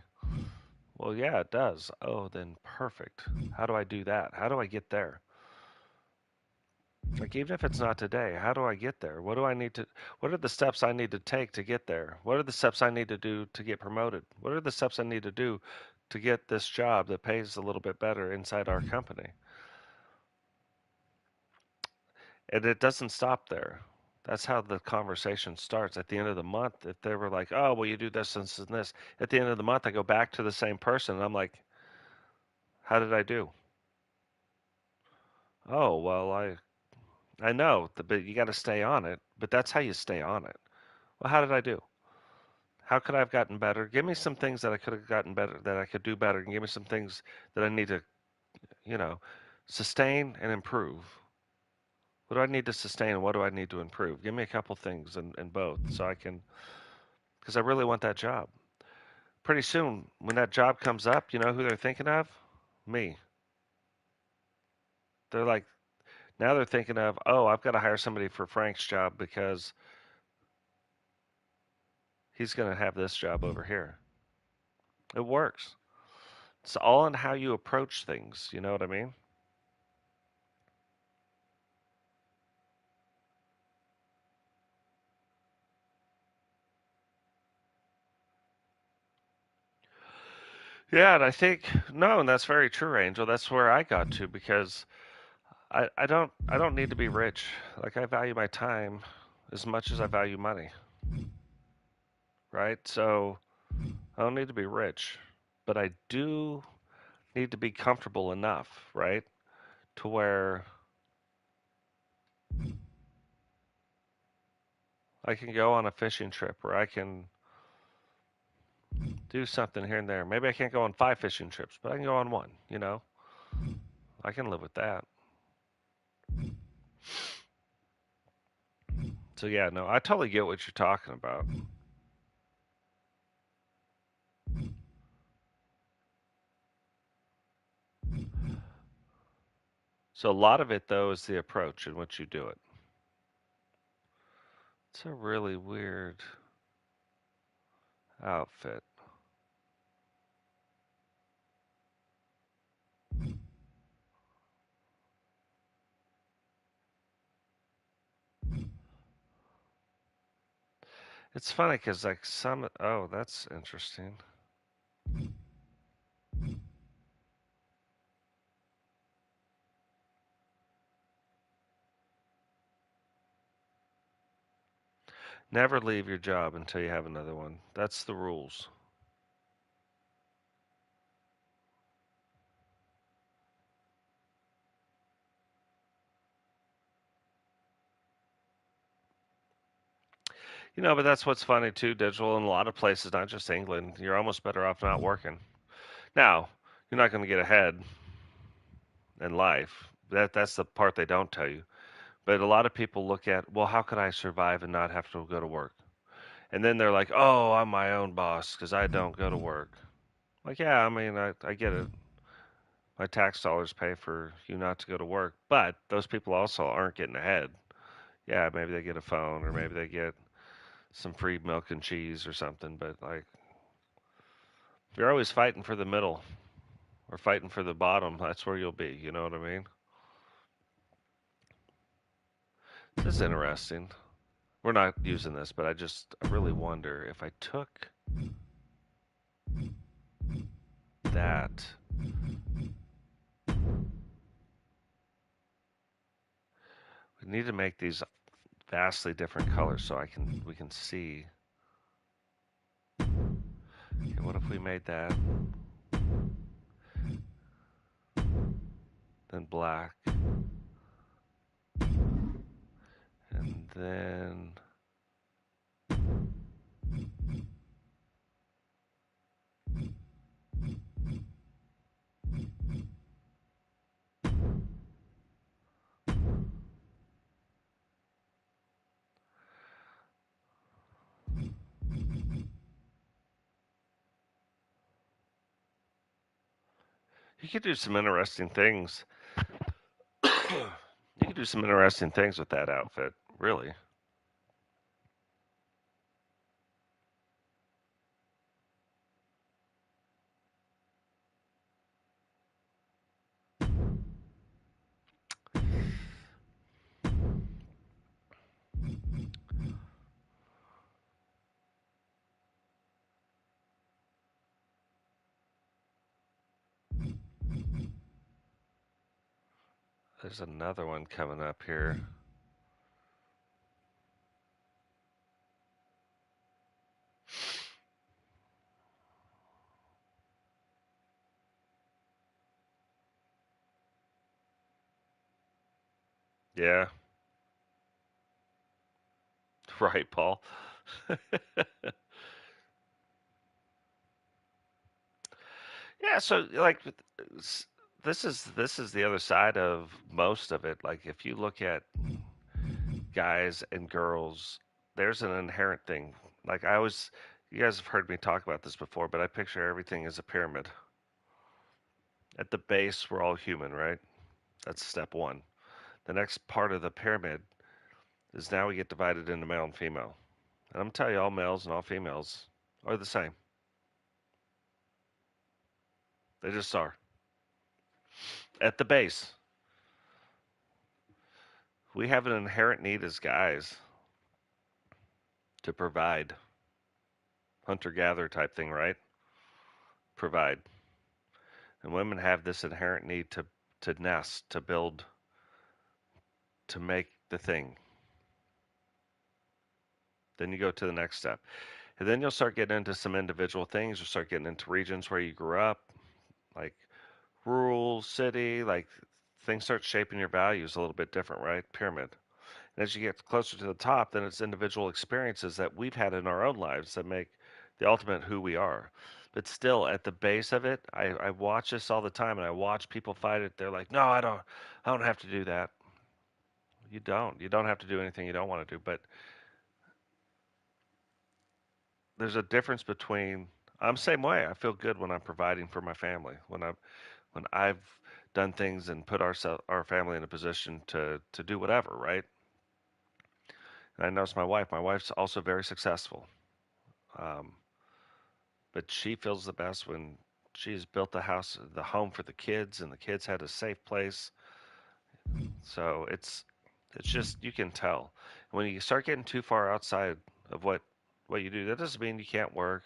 Well, yeah, it does. Oh, then perfect. How do I do that? How do I get there? Like, even if it's not today, how do I get there? What are the steps I need to take to get there? What are the steps I need to do to get promoted? What are the steps I need to do to get this job that pays a little bit better inside our company? And it doesn't stop there. That's how the conversation starts. At the end of the month, if they were like, "Oh, well, you do this and this and this," at the end of the month, I go back to the same person, and I'm like, "How did I do?" Oh, well, I know, but you got to stay on it. But that's how you stay on it. Well, how did I do? How could I have gotten better? Give me some things that I could have gotten better, that I could do better, and give me some things that I need to, you know, sustain and improve. What do I need to sustain and what do I need to improve? Give me a couple things in both so I can, because I really want that job. Pretty soon, when that job comes up, you know who they're thinking of? Me. They're like, now they're thinking of, oh, I've got to hire somebody for Frank's job because he's going to have this job over here. It works. It's all in how you approach things. You know what I mean? Yeah, and I think no, and that's very true, Angel. That's where I got to because I don't need to be rich. Like I value my time as much as I value money, right? So I don't need to be rich, but I do need to be comfortable enough, right? To where I can go on a fishing trip or I can do something here and there. Maybe I can't go on 5 fishing trips, but I can go on one, you know? I can live with that. So yeah, no, I totally get what you're talking about. So a lot of it though is the approach in which you do it. It's a really weird outfit. It's funny because like some, oh, that's interesting. Never leave your job until you have another one. That's the rules. You know, but that's what's funny too, digital in a lot of places, not just England. You're almost better off not working. Now, you're not going to get ahead in life. That's the part they don't tell you. But a lot of people look at, well, how could I survive and not have to go to work? And then they're like, oh, I'm my own boss because I don't go to work. Like, yeah, I mean, I get it. My tax dollars pay for you not to go to work. But those people also aren't getting ahead. Yeah, maybe they get a phone or maybe they get some free milk and cheese or something. But like, if you're always fighting for the middle or fighting for the bottom, that's where you'll be. You know what I mean? This is interesting. We're not using this, but I really wonder if I took that. We need to make these vastly different colors so we can see. Okay, what if we made that then black and then you could do some interesting things. You could do some interesting things with that outfit, really. There's another one coming up here. Yeah, right, Paul. Yeah, so like this is the other side of most of it. Like if you look at guys and girls, there's an inherent thing. Like you guys have heard me talk about this before, but I picture everything as a pyramid. At the base, we're all human, right? That's step one. The next part of the pyramid is now we get divided into male and female. And I'm telling you, all males and all females are the same. They just are. At the base, we have an inherent need as guys to provide. Hunter gatherer type thing, right? Provide. And women have this inherent need to nest, to build, to make the thing. Then you go to the next step. And then you'll start getting into some individual things. You'll start getting into regions where you grew up, like rural, city, like things start shaping your values a little bit different, right? Pyramid. And as you get closer to the top, then it's individual experiences that we've had in our own lives that make the ultimate who we are. But still, at the base of it, I watch this all the time, and I watch people fight it. They're like, "No, I don't have to do that." You don't. You don't have to do anything you don't want to do. But there's a difference between. I'm the same way. I feel good when I'm providing for my family. When I've done things and put our family in a position to do whatever, right? And I notice my wife. My wife's also very successful. Um, but she feels the best when she's built the home for the kids, and the kids had a safe place. So it's just you can tell when you start getting too far outside of what you do. That doesn't mean you can't work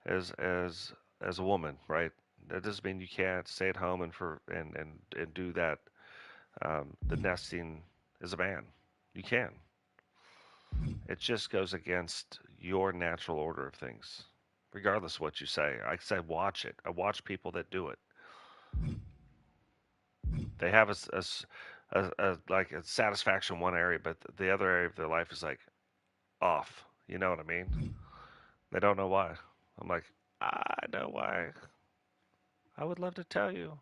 as as a woman, right? That doesn't mean you can't stay at home and do that the nesting as a man. You can. It just goes against your natural order of things, regardless of what you say. I say watch it. I watch people that do it. They have like a satisfaction in one area, but the other area of their life is like off. You know what I mean? They don't know why. I'm like, I know why. I would love to tell you.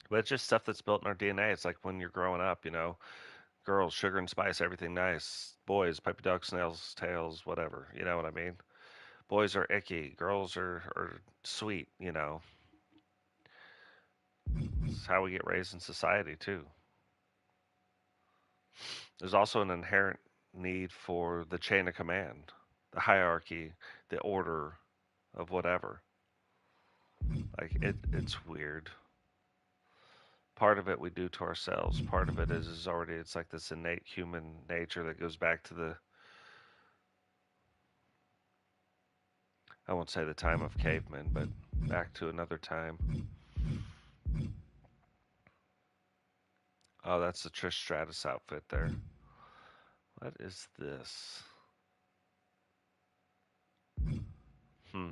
But it's just stuff that's built in our DNA. It's like when you're growing up, girls, sugar and spice, everything nice. Boys, puppy dogs, snails, tails, whatever. You know what I mean? Boys are icky. Girls are sweet. It's how we get raised in society, too. There's also an inherent need for the chain of command, the hierarchy, the order of whatever. Like it's weird. Part of it we do to ourselves. Part of it is already it's like this innate human nature that goes back to the I won't say the time of cavemen, but back to another time. Oh, that's the Trish Stratus outfit there. What is this? Hmm.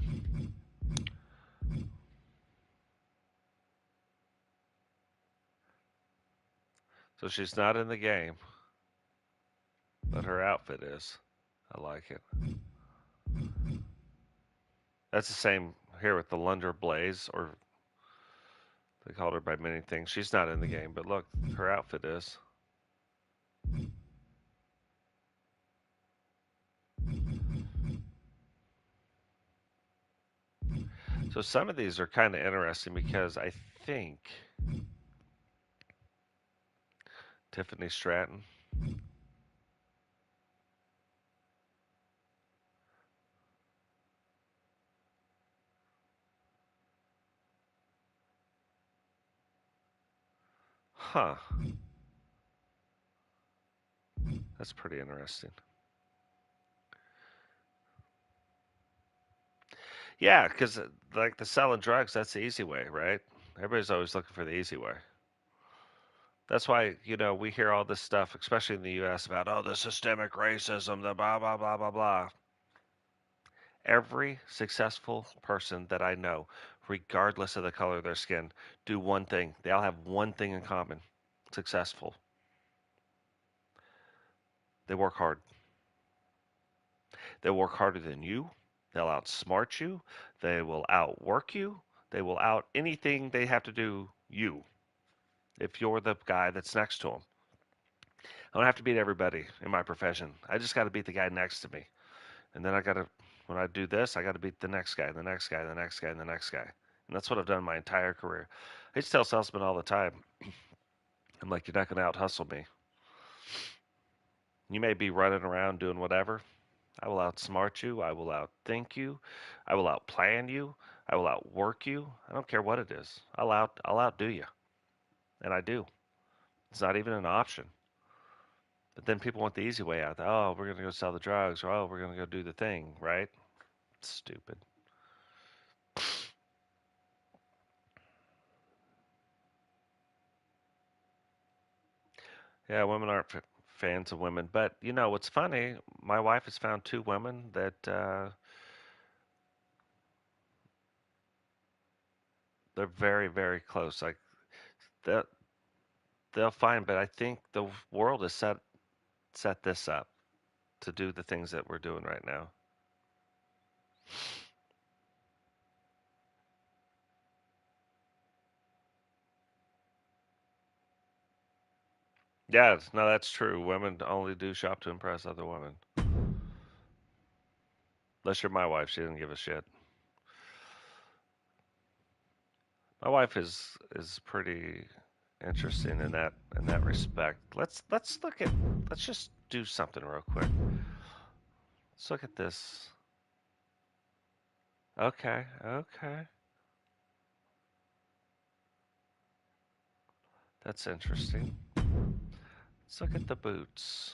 So she's not in the game, but her outfit is. I like it. That's the same here with the Lunder Blaze, or they called her by many things. She's not in the game, but look, her outfit is. So some of these are kind of interesting because I think Tiffany Stratton. Huh. That's pretty interesting. Yeah, because like the selling drugs, that's the easy way, right? Everybody's always looking for the easy way. That's why, we hear all this stuff, especially in the US, about, oh, the systemic racism, the blah, blah, blah, blah, blah. Every successful person that I know, regardless of the color of their skin, do one thing. They all have one thing in common: successful. They work hard. They work harder than you. They'll outsmart you. They will outwork you. They will out anything they have to do you if you're the guy that's next to them. I don't have to beat everybody in my profession. I just got to beat the guy next to me. And then when I do this, I got to beat the next guy, the next guy, the next guy, and the next guy. And that's what I've done my entire career. I used to tell salesmen all the time, I'm like, you're not going to out hustle me. You may be running around doing whatever, I will outsmart you. I will outthink you. I will outplan you. I will outwork you. I don't care what it is. I'll outdo you, and I do. It's not even an option. But then people want the easy way out. Oh, we're gonna go sell the drugs, or oh, we're gonna go do the thing, right? Stupid. Yeah, women aren't fans of women, but you know what's funny? My wife has found two women that they're very, very close. Like they'll they'll find, but I think the world has set this up to do the things that we're doing right now. Yeah, no, that's true. Women only do shop to impress other women. Unless you're my wife, she doesn't give a shit. My wife is pretty interesting in that respect. Let's just do something real quick. Let's look at this. Okay, okay. That's interesting. Let's look at the boots.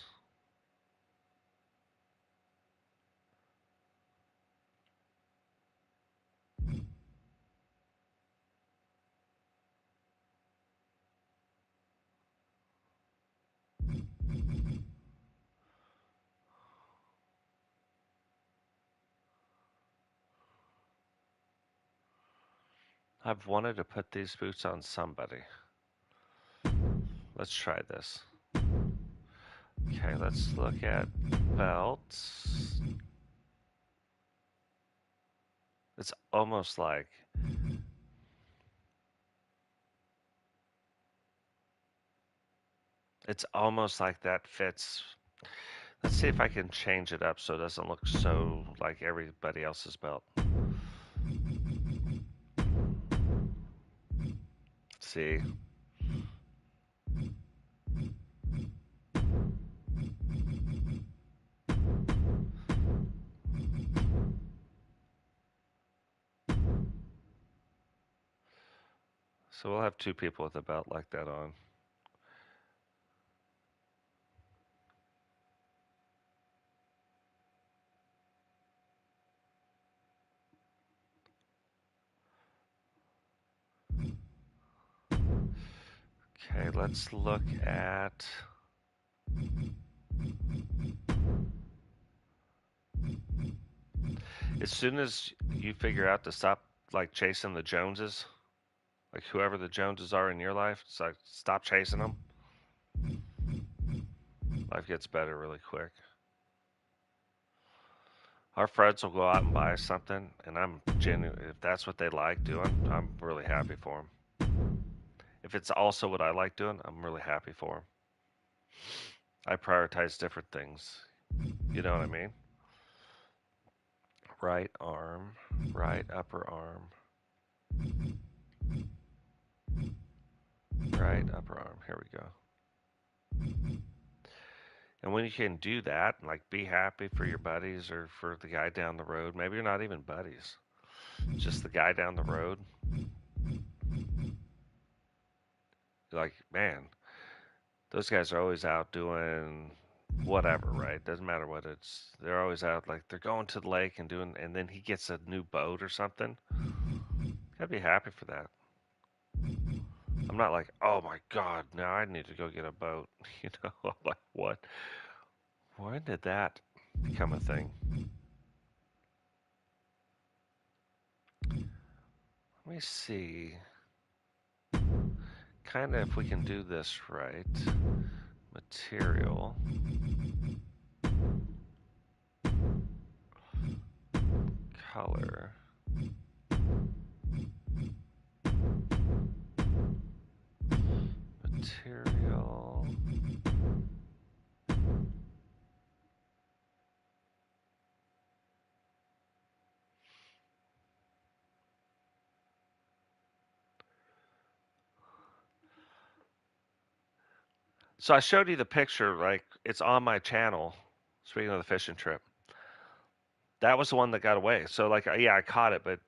I've wanted to put these boots on somebody. Let's try this. Okay, let's look at belts. It's almost like that fits. Let's see if I can change it up so it doesn't look so like everybody else's belt. See? So we'll have two people with a belt like that on. Okay, let's look at. As soon as you figure out to stop like chasing the Joneses, like whoever the Joneses are in your life, it's like stop chasing them. Life gets better really quick. Our friends will go out and buy us something, and I'm genuine. If that's what they like doing, I'm really happy for them. If it's also what I like doing, I'm really happy for them. I prioritize different things. You know what I mean? Right arm, right upper arm, right upper arm. Here we go. And when you can do that, like be happy for your buddies or for the guy down the road, maybe you're not even buddies, just the guy down the road. You're like, man, those guys are always out doing whatever, right? Doesn't matter what it's. They're always out, like they're going to the lake and doing, and then he gets a new boat or something. Gotta be happy for that. I'm not like, oh my God, now I need to go get a boat. You know, I'm like, what? When did that become a thing? Let me see. Kind of if we can do this right. Material. Color. Material. So I showed you the picture, like it's on my channel. Speaking of the fishing trip, That was the one that got away. So like, yeah, I caught it, but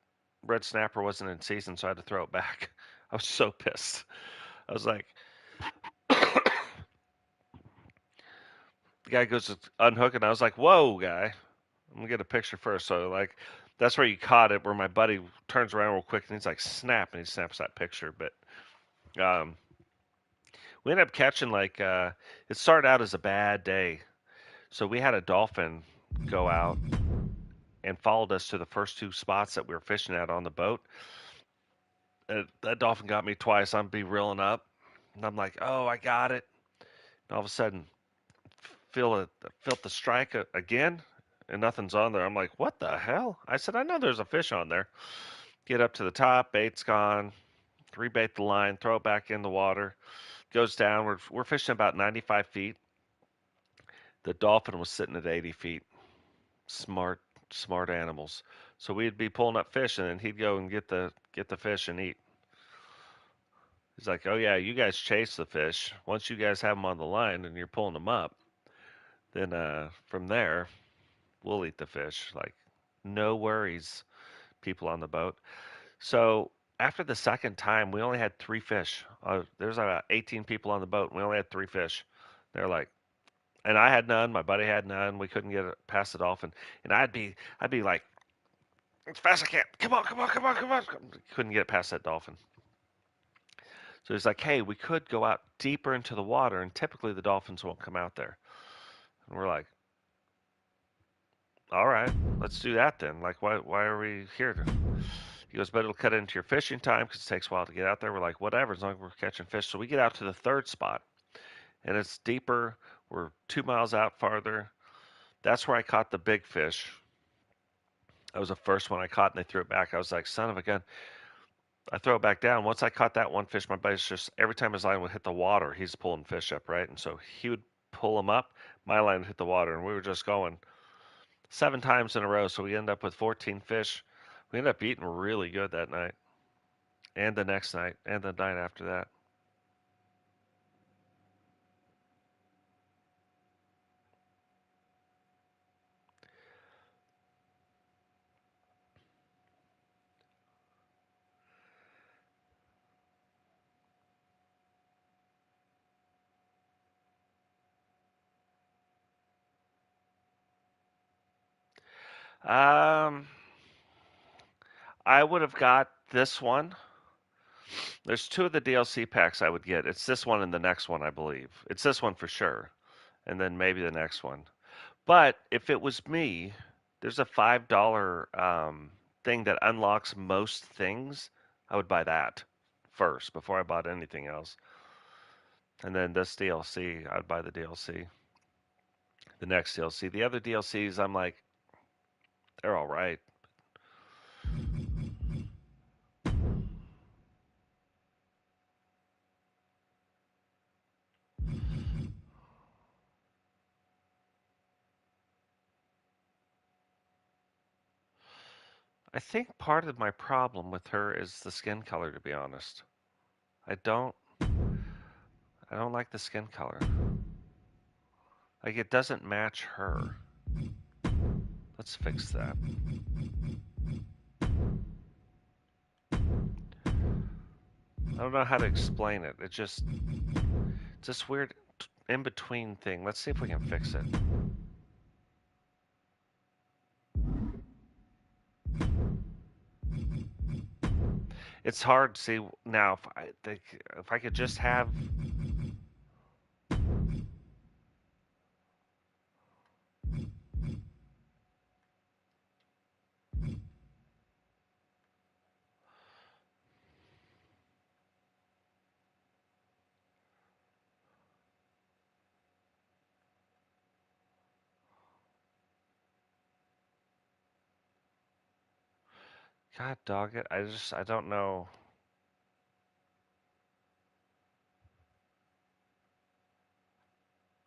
red snapper wasn't in season, so I had to throw it back. I was so pissed. I was like, the guy goes to unhook it, and I was like, whoa, guy, I'm gonna get a picture first. So like, that's where you caught it, where my buddy turns around real quick and he's like, snap, and he snaps that picture. But um, we ended up catching like, it started out as a bad day. So we had a dolphin go out and followed us to the first two spots that we were fishing at on the boat. That dolphin got me twice. I'm be reeling up, and I'm like, "Oh, I got it." And all of a sudden, felt the strike again, and nothing's on there. I'm like, "What the hell?" I said, "I know there's a fish on there." Get up to the top, bait's gone. Rebait the line, throw it back in the water. Goes down. We're fishing about 95 feet. The dolphin was sitting at 80 feet. Smart, smart animals. So we'd be pulling up fish, and then he'd go and get the fish and eat. He's like, "Oh yeah, you guys chase the fish. Once you guys have them on the line and you're pulling them up, then from there we'll eat the fish." Like, no worries, people on the boat. So after the second time, we only had three fish. There's about 18 people on the boat, and we only had three fish. They're like, and I had none. My buddy had none. We couldn't get it past the dolphin, and I'd be like, as fast as I can. Come on, come on, come on, come on. Couldn't get it past that dolphin. So he's like, "Hey, we could go out deeper into the water, and typically the dolphins won't come out there." And we're like, "All right, let's do that then. Like, why are we here?" He goes, "But it'll cut into your fishing time because it takes a while to get out there." We're like, "Whatever, as long as we're catching fish." So we get out to the third spot, and it's deeper. We're 2 miles out farther. That's where I caught the big fish. That was the first one I caught, and they threw it back. I was like, "Son of a gun." I throw it back down. Once I caught that one fish, my buddy's just every time his line would hit the water, he's pulling fish up, right? And so he would pull them up, my line would hit the water, and we were just going 7 times in a row. So we ended up with 14 fish. We ended up eating really good that night, and the next night, and the night after that. Um, I would have got this one. There's two of the DLC packs I would get. It's this one and the next one, I believe. It's this one for sure, and then maybe the next one. But if it was me, there's a $5 thing that unlocks most things. I would buy that first before I bought anything else. And then this DLC, I'd buy the DLC, the next DLC. The other DLCs, I'm like, they're all right. I think part of my problem with her is the skin color, to be honest. I don't, I don't like the skin color. Like, it doesn't match her. Let's fix that. I don't know how to explain it. It's this weird in between thing. Let's see if we can fix it. It's hard to see now if I think if I could just have. God dog it! I don't know.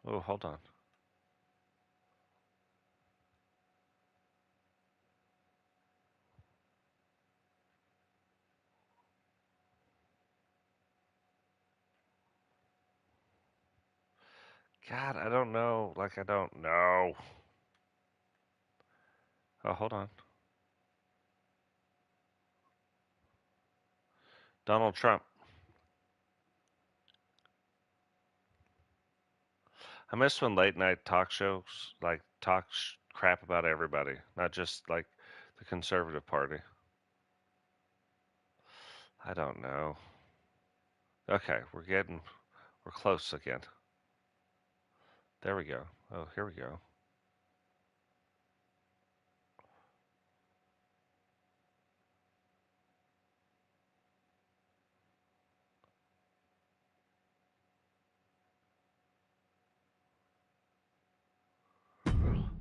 Oh, hold on. God, I don't know. Like I don't know. Oh, hold on. Donald Trump. I miss when late night talk shows like talk crap about everybody, not just like the conservative party. I don't know. Okay, we're close again. There we go. Oh, here we go.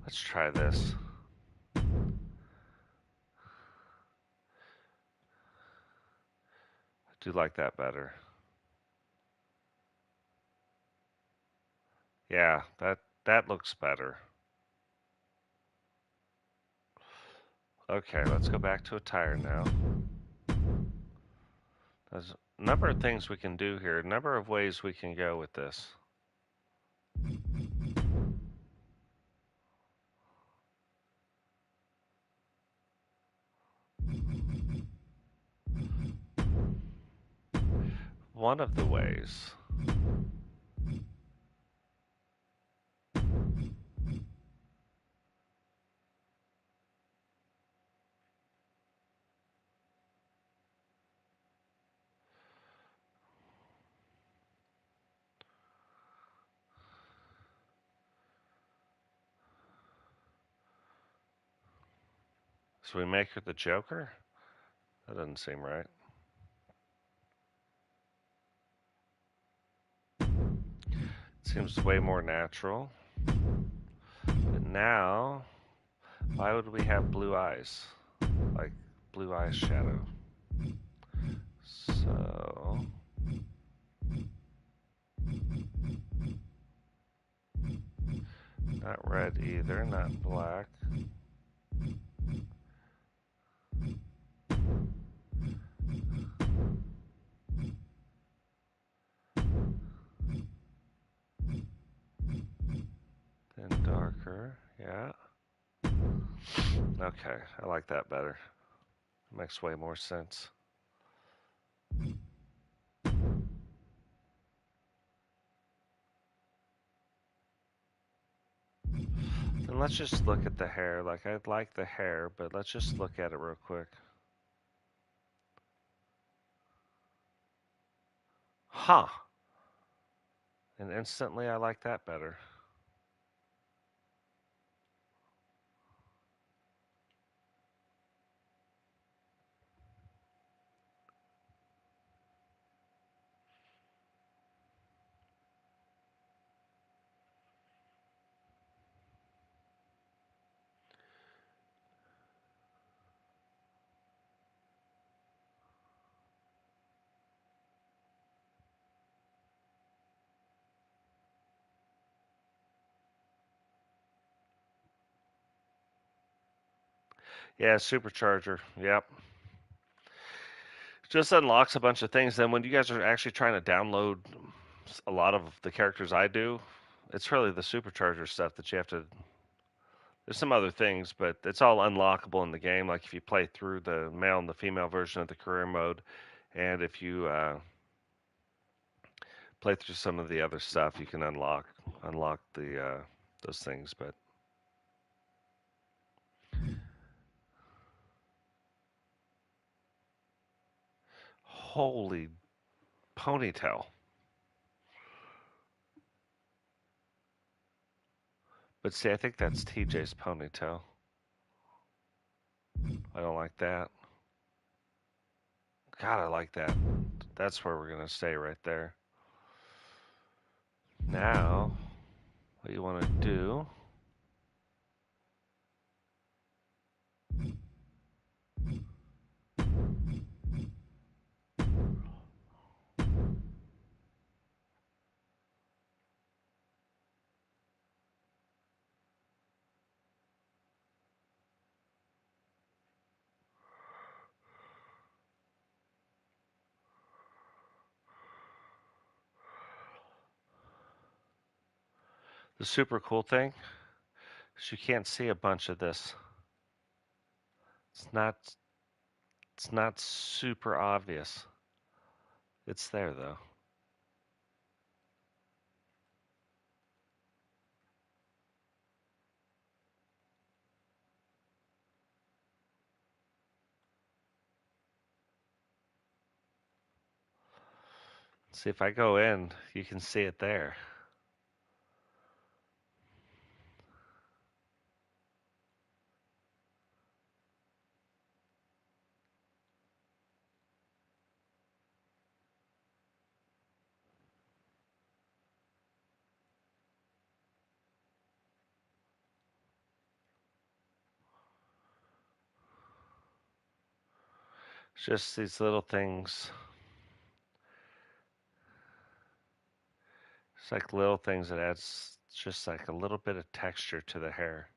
Let's try this. I do like that better. Yeah, that looks better. Okay, let's go back to attire now. There's a number of things we can do here, a number of ways we can go with this. One of the ways is we make her the Joker? That doesn't seem right. Seems way more natural. But now, why would we have blue eyes? Like blue eyes shadow. So, not red either, not black. Then darker, yeah. Okay, I like that better. Makes way more sense. Then let's just look at the hair. Like, I like the hair, but let's just look at it real quick. Huh. And instantly I like that better. Yeah, supercharger. Yep. Just unlocks a bunch of things. Then when you guys are actually trying to download a lot of the characters I do, it's really the supercharger stuff that you have to. There's some other things, but it's all unlockable in the game. Like if you play through the male and the female version of the career mode, and if you play through some of the other stuff, you can unlock the those things. But holy ponytail! But see, I think that's TJ's ponytail. I don't like that. God, I like that. That's where we're gonna stay right there. Now, what you want to do? The super cool thing is you can't see a bunch of this. It's not super obvious. It's there though. See, if I go in, you can see it there. It's just these little things. It's like little things that adds just like a little bit of texture to the hair.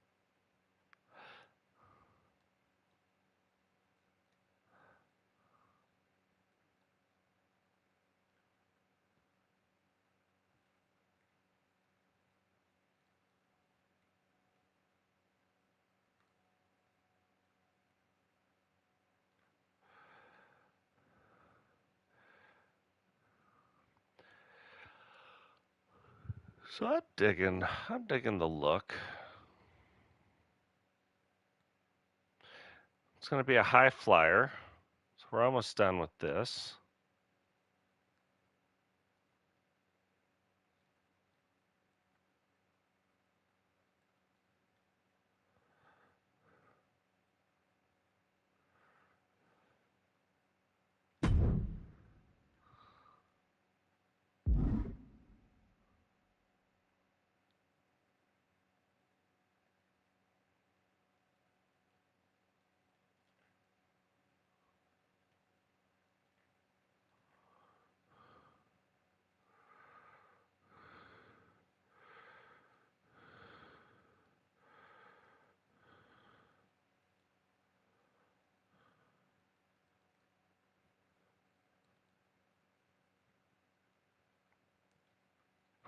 So I'm digging the look. It's going to be a high flyer. So we're almost done with this.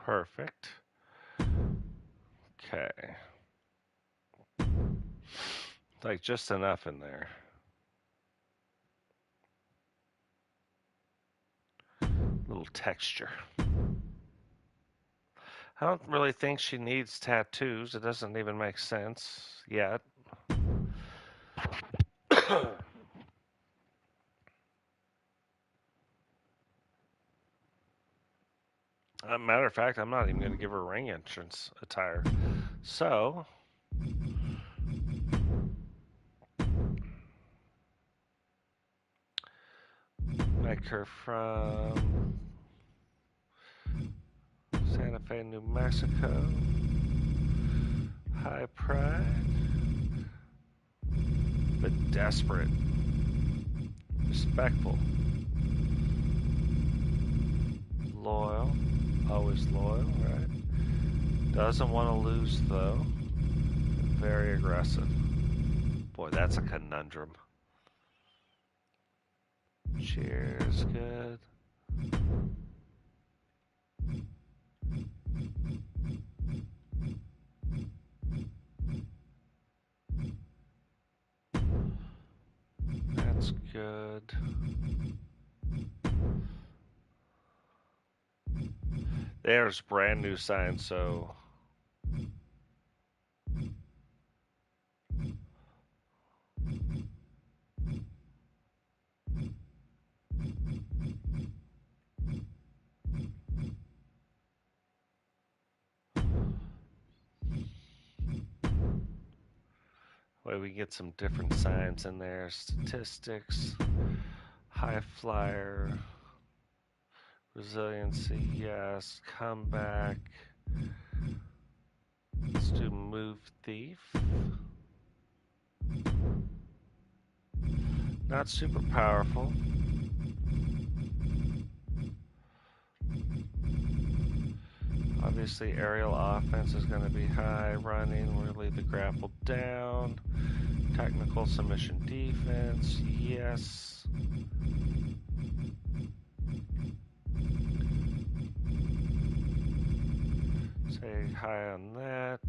Perfect. Okay. Like just enough in there. Little texture. I don't really think she needs tattoos. It doesn't even make sense yet. Matter of fact, I'm not even going to give her ring entrance attire. So, make her from Santa Fe, New Mexico. High pride, but desperate. Respectful. Loyal. Always loyal, right? Doesn't want to lose, though. Very aggressive. Boy, that's a conundrum. Cheers, good. That's good. There's brand new sign, so way we get some different signs in there. Statistics, high flyer, resiliency, yes, comeback. Let's do move thief. Not super powerful. Obviously, aerial offense is going to be high. Running, we're going to leave the grapple down. Technical submission defense, yes. Say high on that.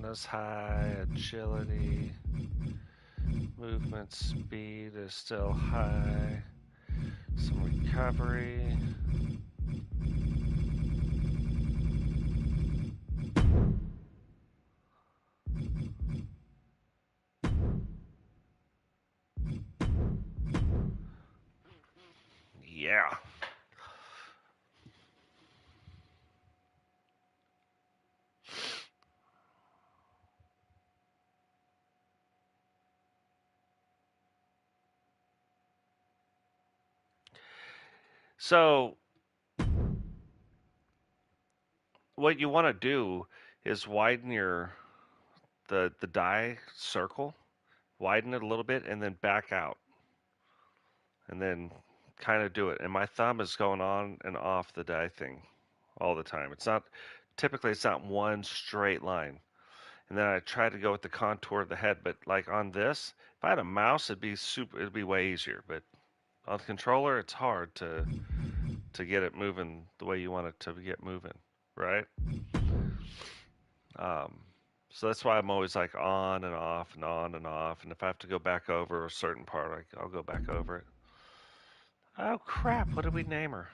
Stamina's high, agility, movement speed is still high, some recovery. Yeah. So what you want to do is widen the die circle, widen it a little bit, and then back out, and then kind of do it. And my thumb is going on and off the die thing all the time. It's not typically it's not one straight line. And then I try to go with the contour of the head, but like on this, if I had a mouse, it'd be way easier. But on the controller, it's hard to get it moving the way you want it to get moving, right? Um, so that's why I'm always like on and off and on and off. And if I have to go back over a certain part, I'll go back over it. Oh crap! What did we name her?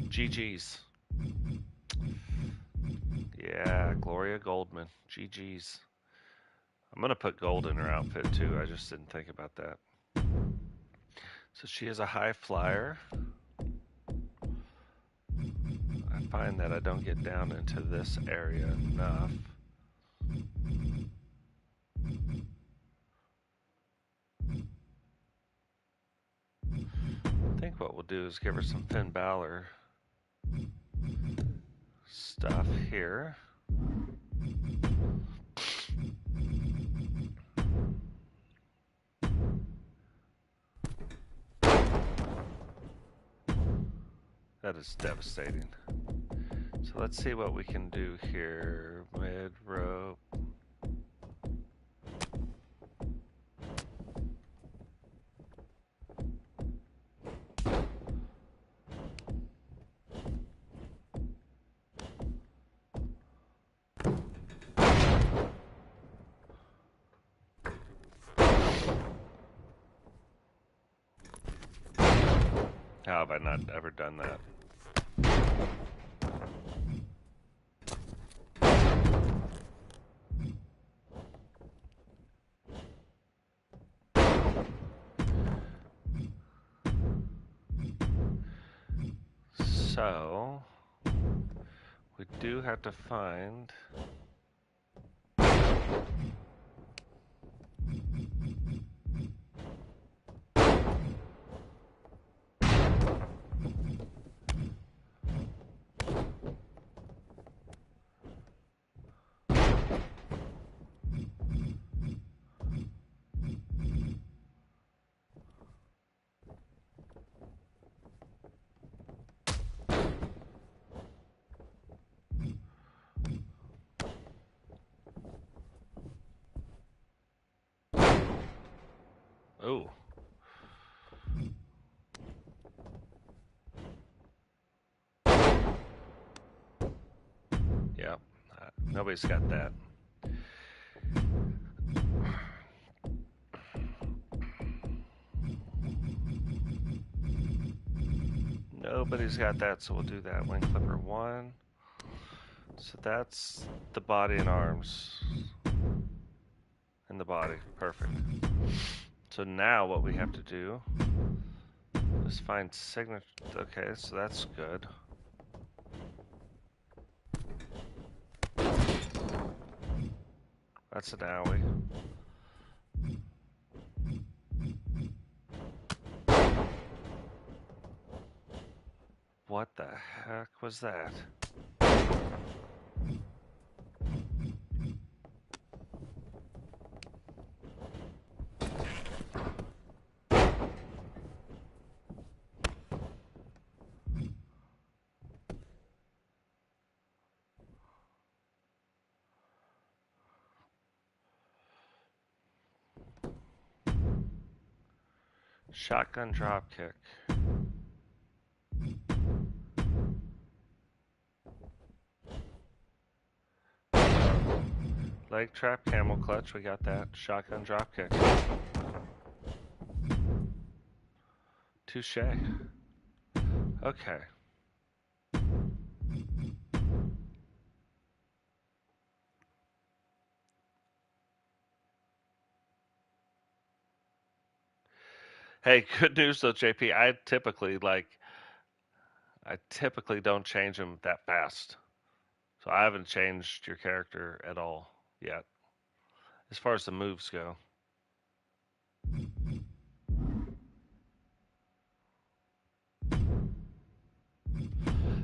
GG's. Yeah, Gloria Goldman. GG's. I'm gonna put gold in her outfit too. I just didn't think about that. So she is a high flyer. I find that I don't get down into this area enough. I think what we'll do is give her some Finn Balor stuff here. That is devastating. So let's see what we can do here. Mid rope. How have I not ever done that? So we do have to find oh. Yeah, nobody's got that. Nobody's got that, so we'll do that. Wing clipper 1. So that's the body and arms. And the body. Perfect. So now what we have to do is find signature. Okay, so that's good. That's an owie. What the heck was that? Shotgun drop kick. Leg trap, camel clutch, we got that. Shotgun drop kick. Touche. Okay. Hey, good news though, JP. I typically don't change them that fast. So I haven't changed your character at all yet. As far as the moves go.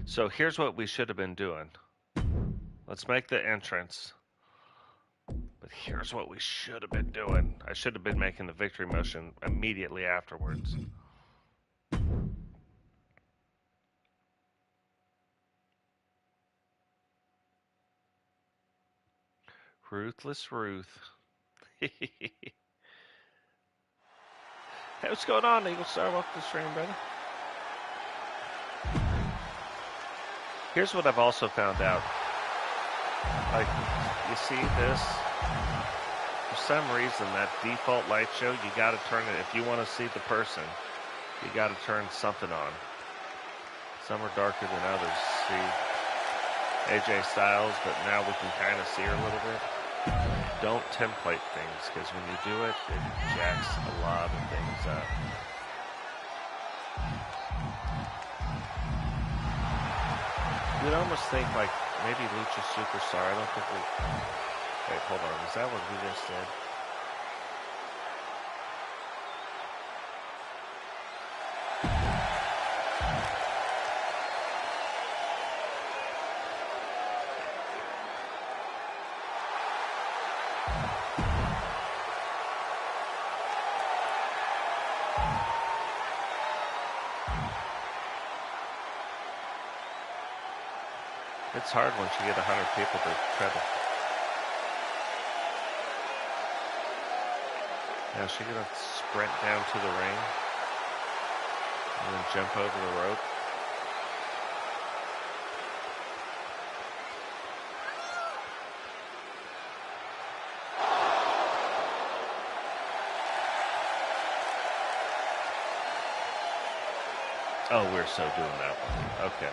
So here's what we should have been doing. Let's make the entrance. But here's what we should have been doing. I should have been making the victory motion immediately afterwards. Ruthless Ruth. Hey, what's going on, Eagle Star? Welcome to the stream, brother. Here's what I've also found out. Like, you see this? For some reason, that default light show, you gotta turn it. If you want to see the person, you gotta turn something on. Some are darker than others. See AJ Styles, but now we can kind of see her a little bit. Don't template things, because when you do it, it jacks a lot of things up. You'd almost think, like, maybe Lucha Superstar. I don't think we... Wait, hold on. Is that what we just did? It's hard once you get 100 people to try to... Now, is she going to sprint down to the ring and then jump over the rope? Oh, we're so doing that one. Okay.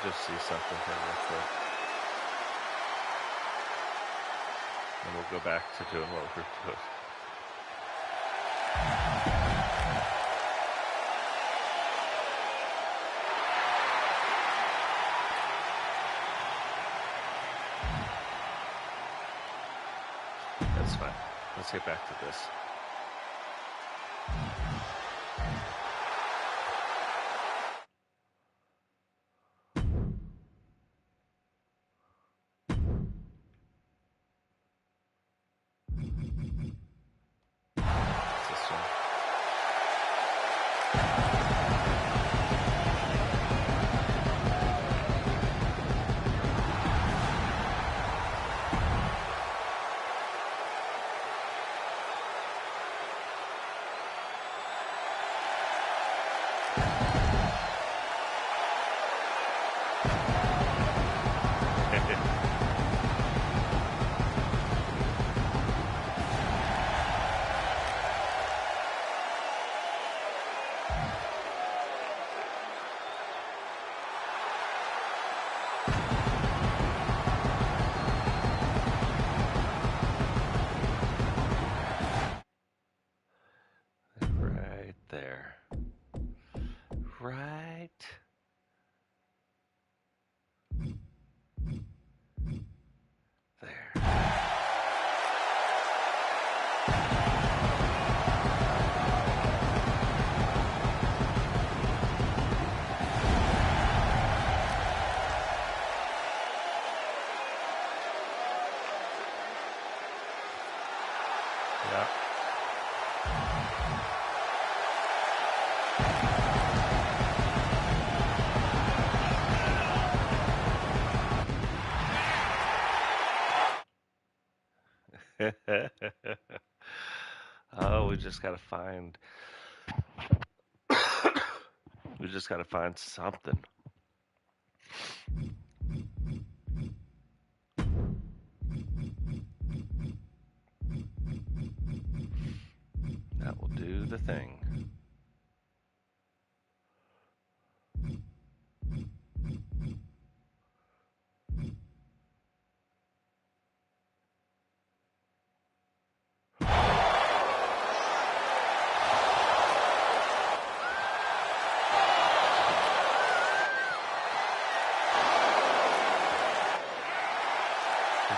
Just see something here real quick. And we'll go back to doing what we're doing. That's fine. Let's get back to this. Oh, we just gotta find. We just gotta find something. That will do the thing.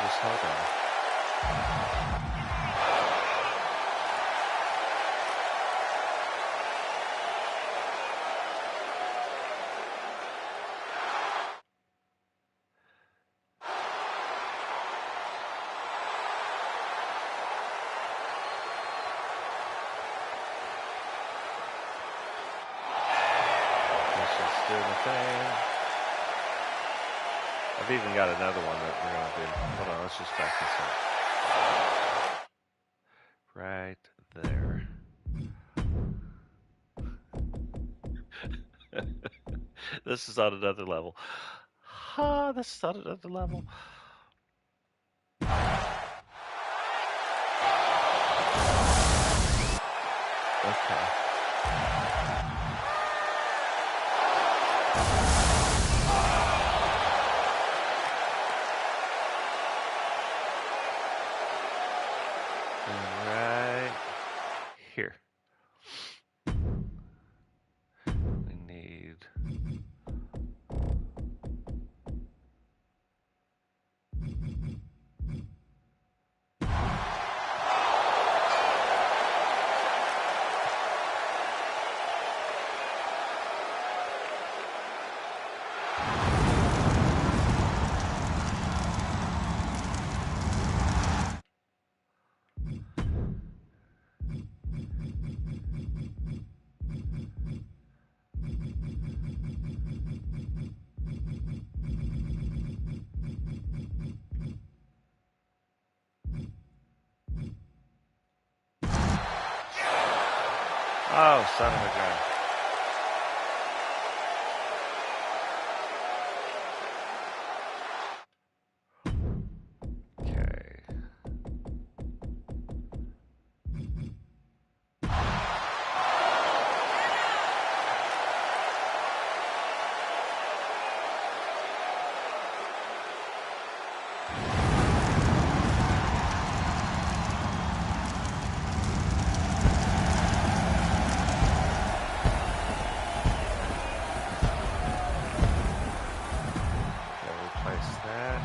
Just hold on. Let's just do the thing. I've even got another one that we're gonna do. Hold on, let's just back this up. Right there. This is on another level. This is on another level. Okay. And right here. We need. Oh, son of a gun. Okay. Replace that.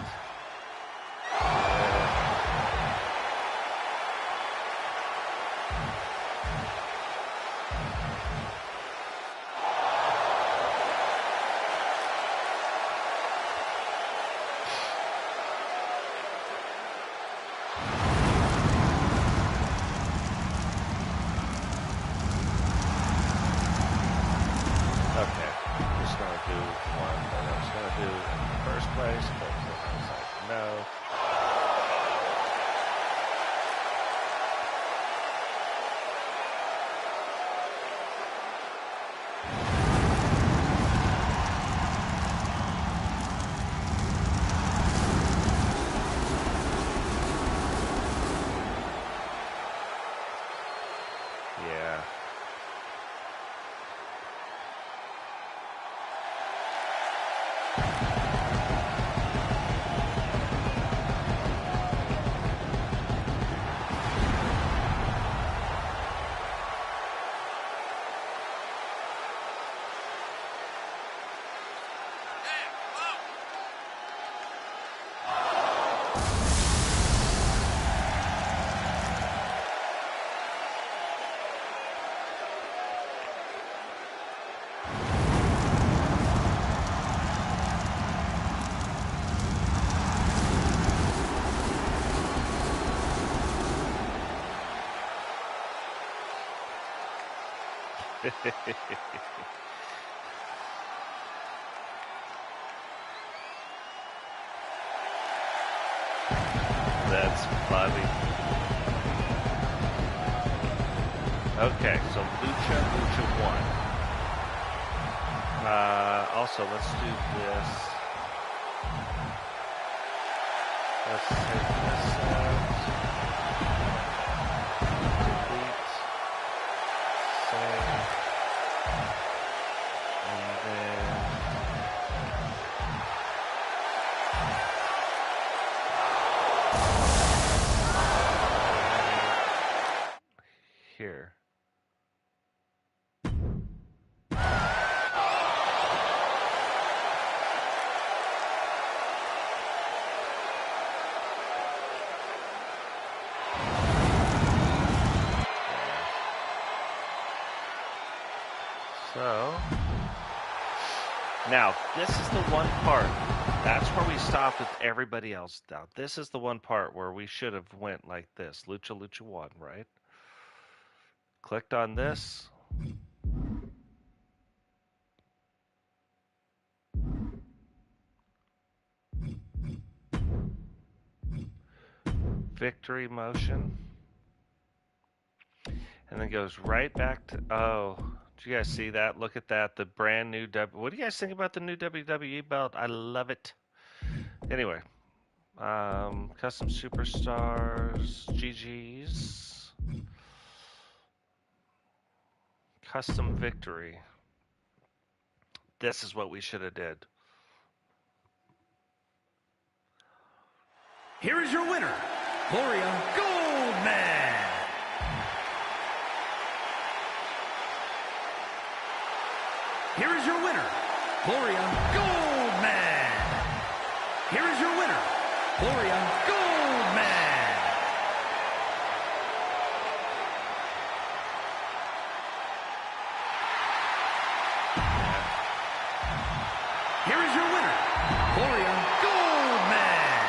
Okay, I'm just gonna do one that I was gonna do in the first place, but I was like, no. Yeah. That's funny. Okay, so Lucha 1. Also, let's do this. Let's take this out. Delete. Save. And then here. So, now, this is the one part. That's where we stopped with everybody else. Now, this is the one part where we should have went like this. Lucha 1, right? Clicked on this. Victory motion. And then goes right back to, oh, do you guys see that? Look at that. The brand new, what do you guys think about the new WWE belt? I love it. Anyway, custom superstars, GG's, custom victory. This is what we should have did. Here is your winner, Gloria Goldman. Here is your winner, Gloria Goldman. Here is your winner, Gloria Goldman. Here is your winner, Gloria Goldman.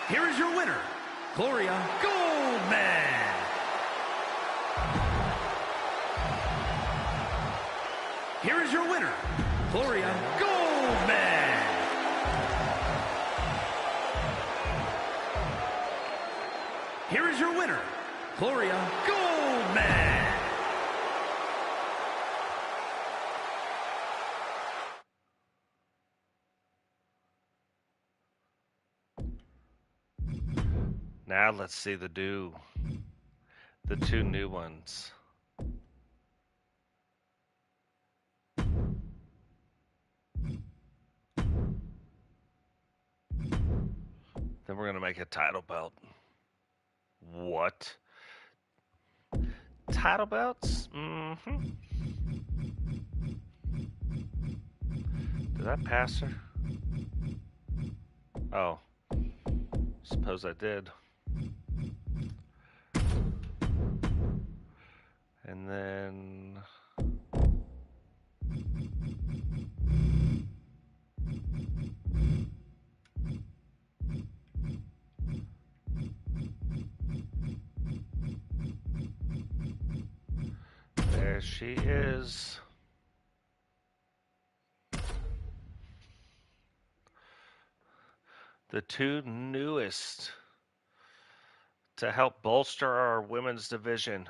Here is your winner, Gloria Goldman. Here is your winner, Gloria Goldman. Here is your winner, Gloria Goldman. Now let's see the two new ones. Then we're going to make a title belt. What? Title belts? Mm-hmm. Did I pass her? Oh. Suppose I did. And then... there she is. The two newest to help bolster our women's division.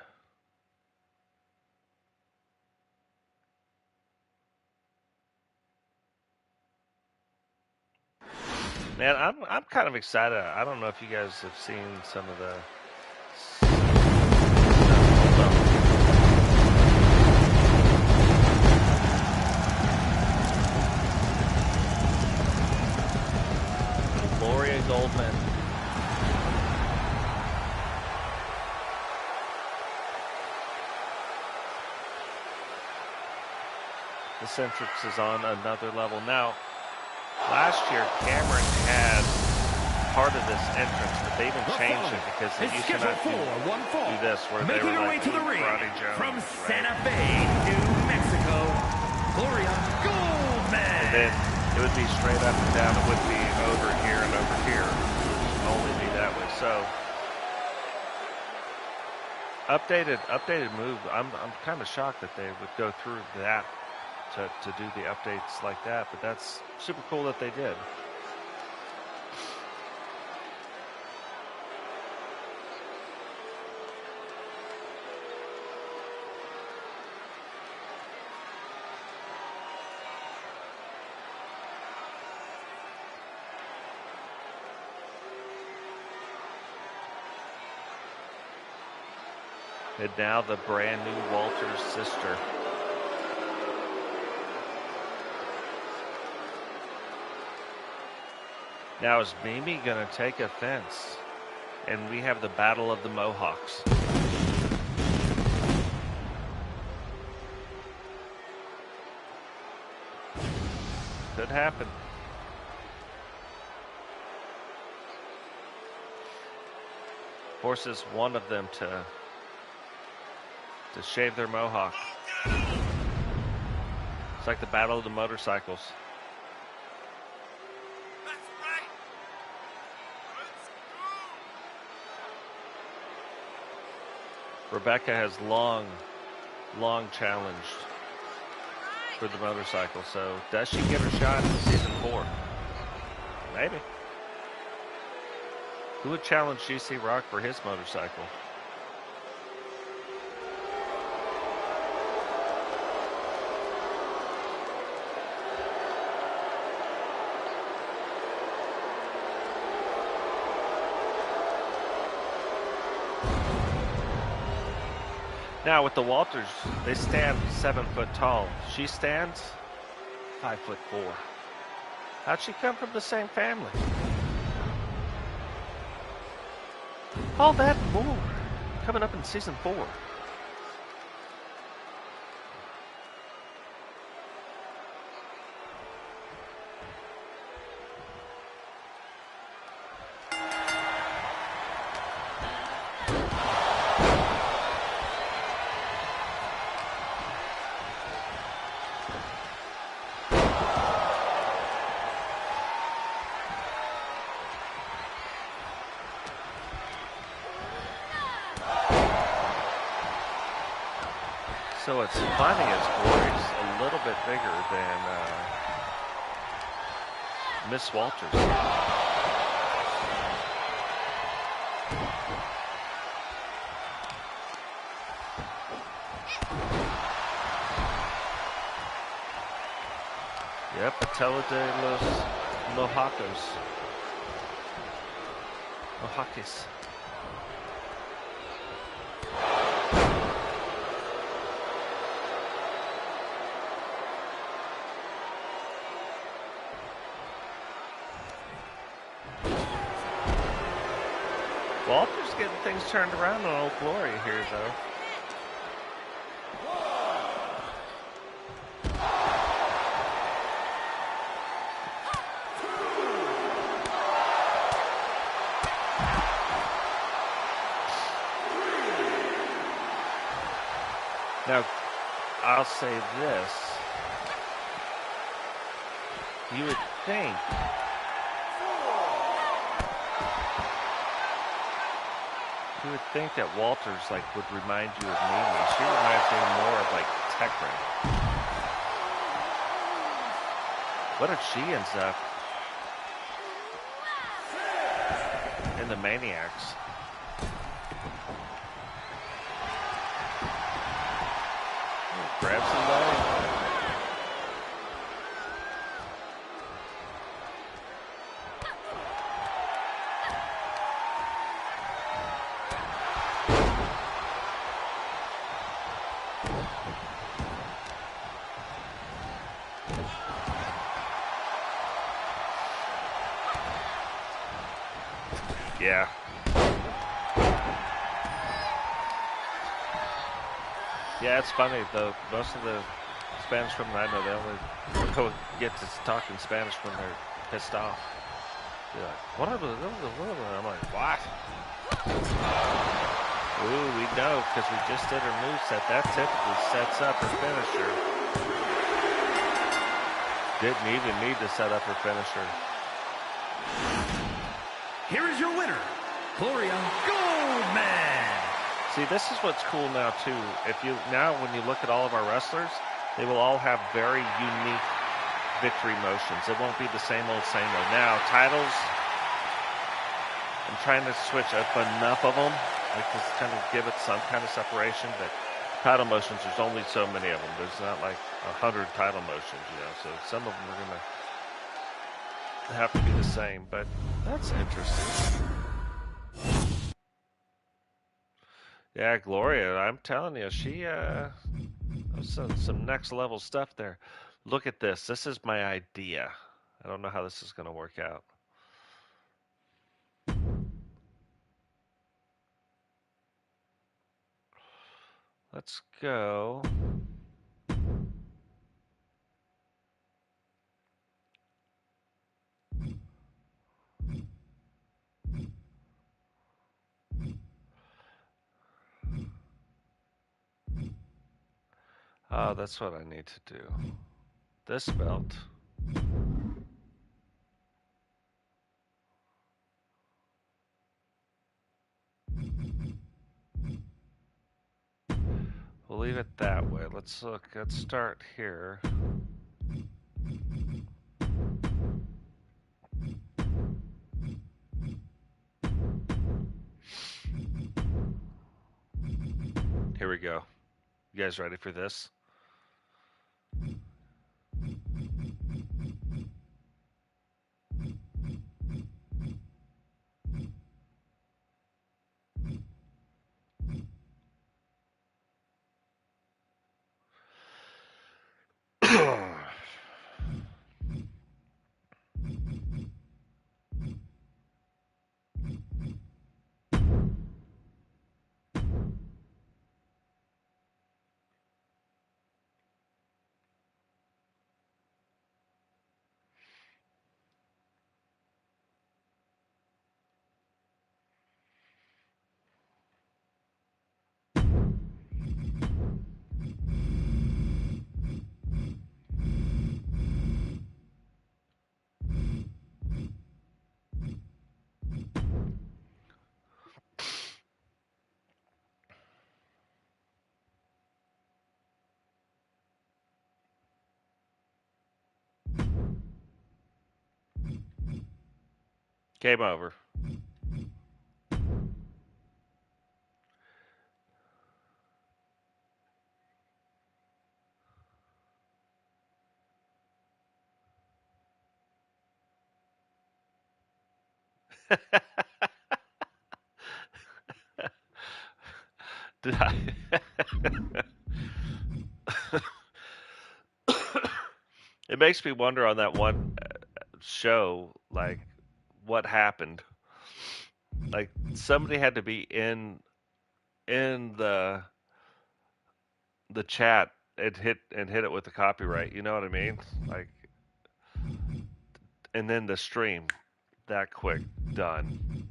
Man, I'm kind of excited. I don't know if you guys have seen some of the... Gloria Goldman. This entrance is on another level. Now, last year, Cameron had part of this entrance, but they even changed it because they used to not do this, where they were like to the ring from Santa Fe, New Mexico, Gloria Goldman. And then it would be straight up and down. It wouldn't be over here and over here. It would only be that way. So, updated move. I'm kind of shocked that they would go through that to do the updates like that, but that's super cool that they did. And now the brand new Walter's sister. Now is Mimi going to take offense? And we have the Battle of the Mohawks. Could happen. Forces one of them to shave their mohawk. It's like the Battle of the Motorcycles. Rebecca has long challenged for the motorcycle. So does she get her shot in season 4? Maybe. Who would challenge GC Rock for his motorcycle? Now with the Walters, they stand 7 foot tall. She stands 5'4". How'd she come from the same family? All that and more coming up in season 4. So what's funny is Glory's a little bit bigger than Miss Walters. Yep, Patella de los Mohawkos. Mohawkis. Walter's getting things turned around on Old Glory here, though. Now, I'll say this. You would think that Walters would remind you of Mimi. She reminds me more of Tekrin. What if she ends up in the Maniacs? Grab somebody. Yeah. Yeah, it's funny though. Most of the Spanish women I know, they only get to talk in Spanish when they're pissed off. They're like, what? I'm like, what? Ooh, we know because we just did her moveset. That typically sets up her finisher. Didn't even need to set up her finisher. Here is your winner, Gloria Goldman. See, this is what's cool now too. When you look at all of our wrestlers, they will all have very unique victory motions. It won't be the same old. Now, titles, I'm trying to switch up enough of them, just kind of give it some kind of separation. But title motions, there's only so many of them. There's not 100 title motions, So some of them are gonna have to be the same. But that's interesting. Yeah, Gloria, I'm telling you, she some next level stuff there. Look at this. This is my idea. I don't know how this is going to work out. Let's go. Oh, that's what I need to do. This belt. We'll leave it that way. Let's look. Let's start here. Here we go. You guys ready for this? Game over. Did I? It makes me wonder on that one show, like, what happened. Like, somebody had to be in the chat and hit it with the copyright. You know what I mean? Like, and then the stream that quick done.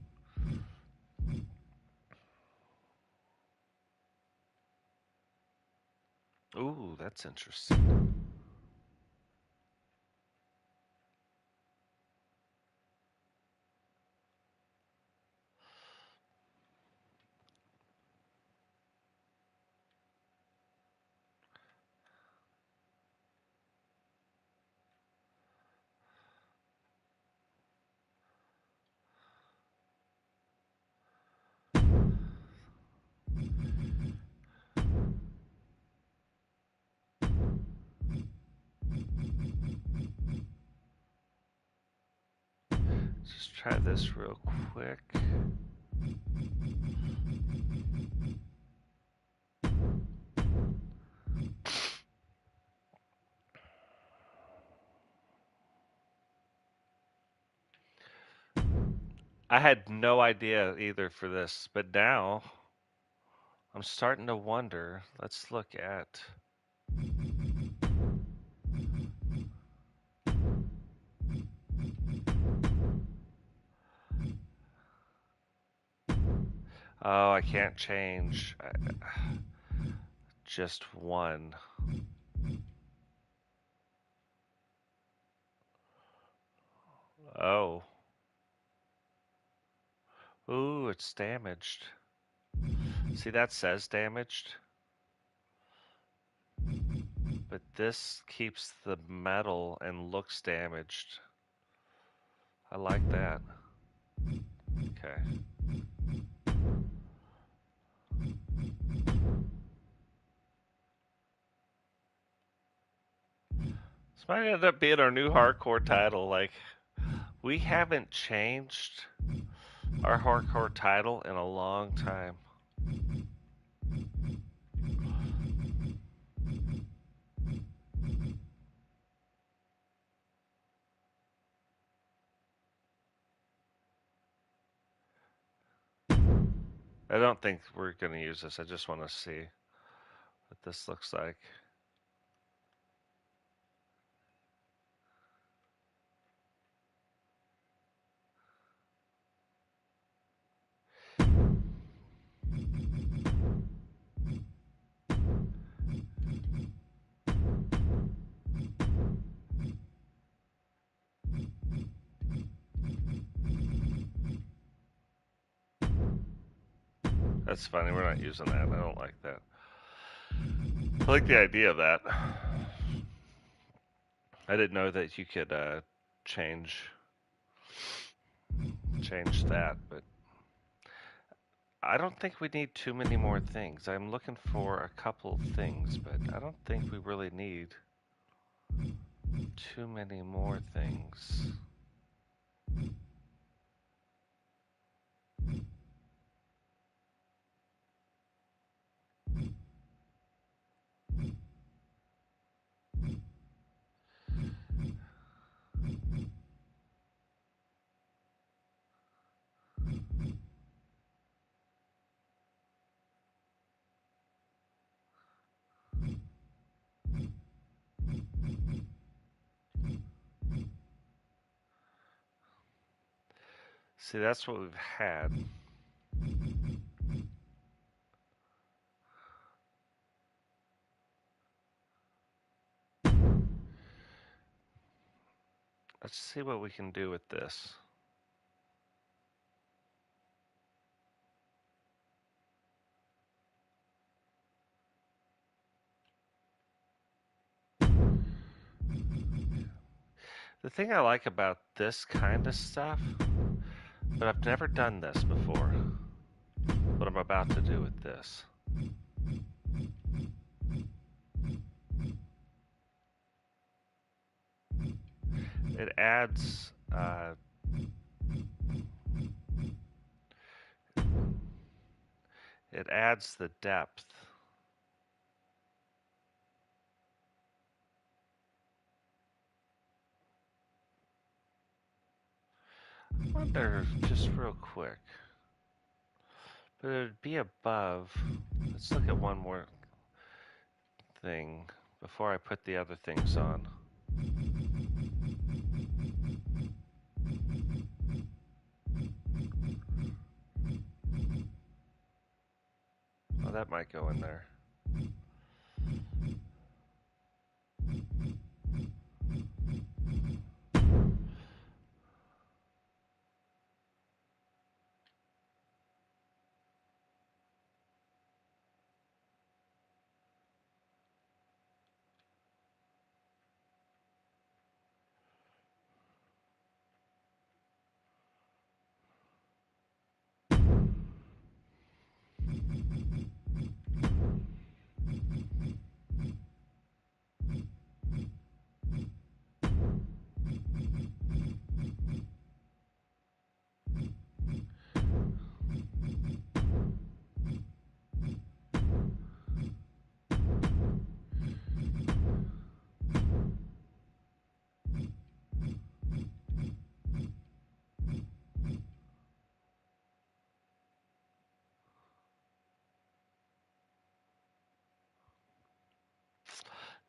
Ooh, that's interesting. Just try this real quick. I had no idea either for this, but now I'm starting to wonder. Let's look at. Oh, I can't change. Just one. Oh. Ooh, it's damaged. See, that says damaged. But this keeps the metal and looks damaged. I like that. Okay. This might end up being our new hardcore title. Like, we haven't changed our hardcore title in a long time. I don't think we're going to use this. I just want to see what this looks like. That's funny. We're not using that. I don't like that. I like the idea of that. I didn't know that you could change that, but I don't think we need too many more things. I'm looking for a couple things, but I don't think we really need too many more things. See, that's what we've had. Let's see what we can do with this. The thing I like about this kind of stuff, but I've never done this before, what I'm about to do with this. It adds the depth. I wonder, just real quick, but it would be above. Let's look at one more thing before I put the other things on. Oh, that might go in there.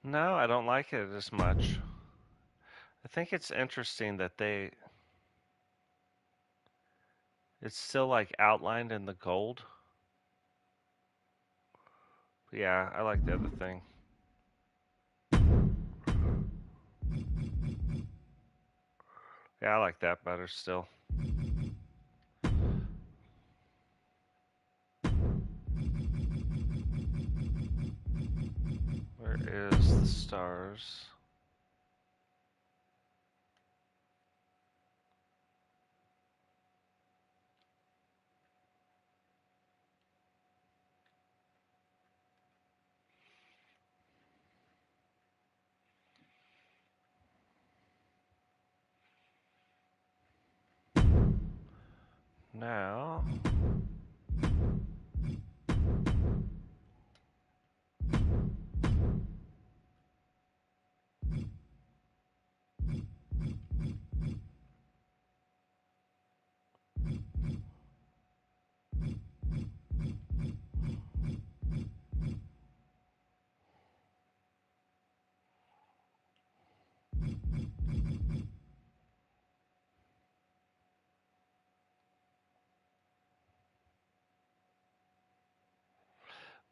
No, I don't like it as much. I think it's interesting that it's still like outlined in the gold. But yeah, I like the other thing. Yeah, I like that better still. Where is the stars? Now,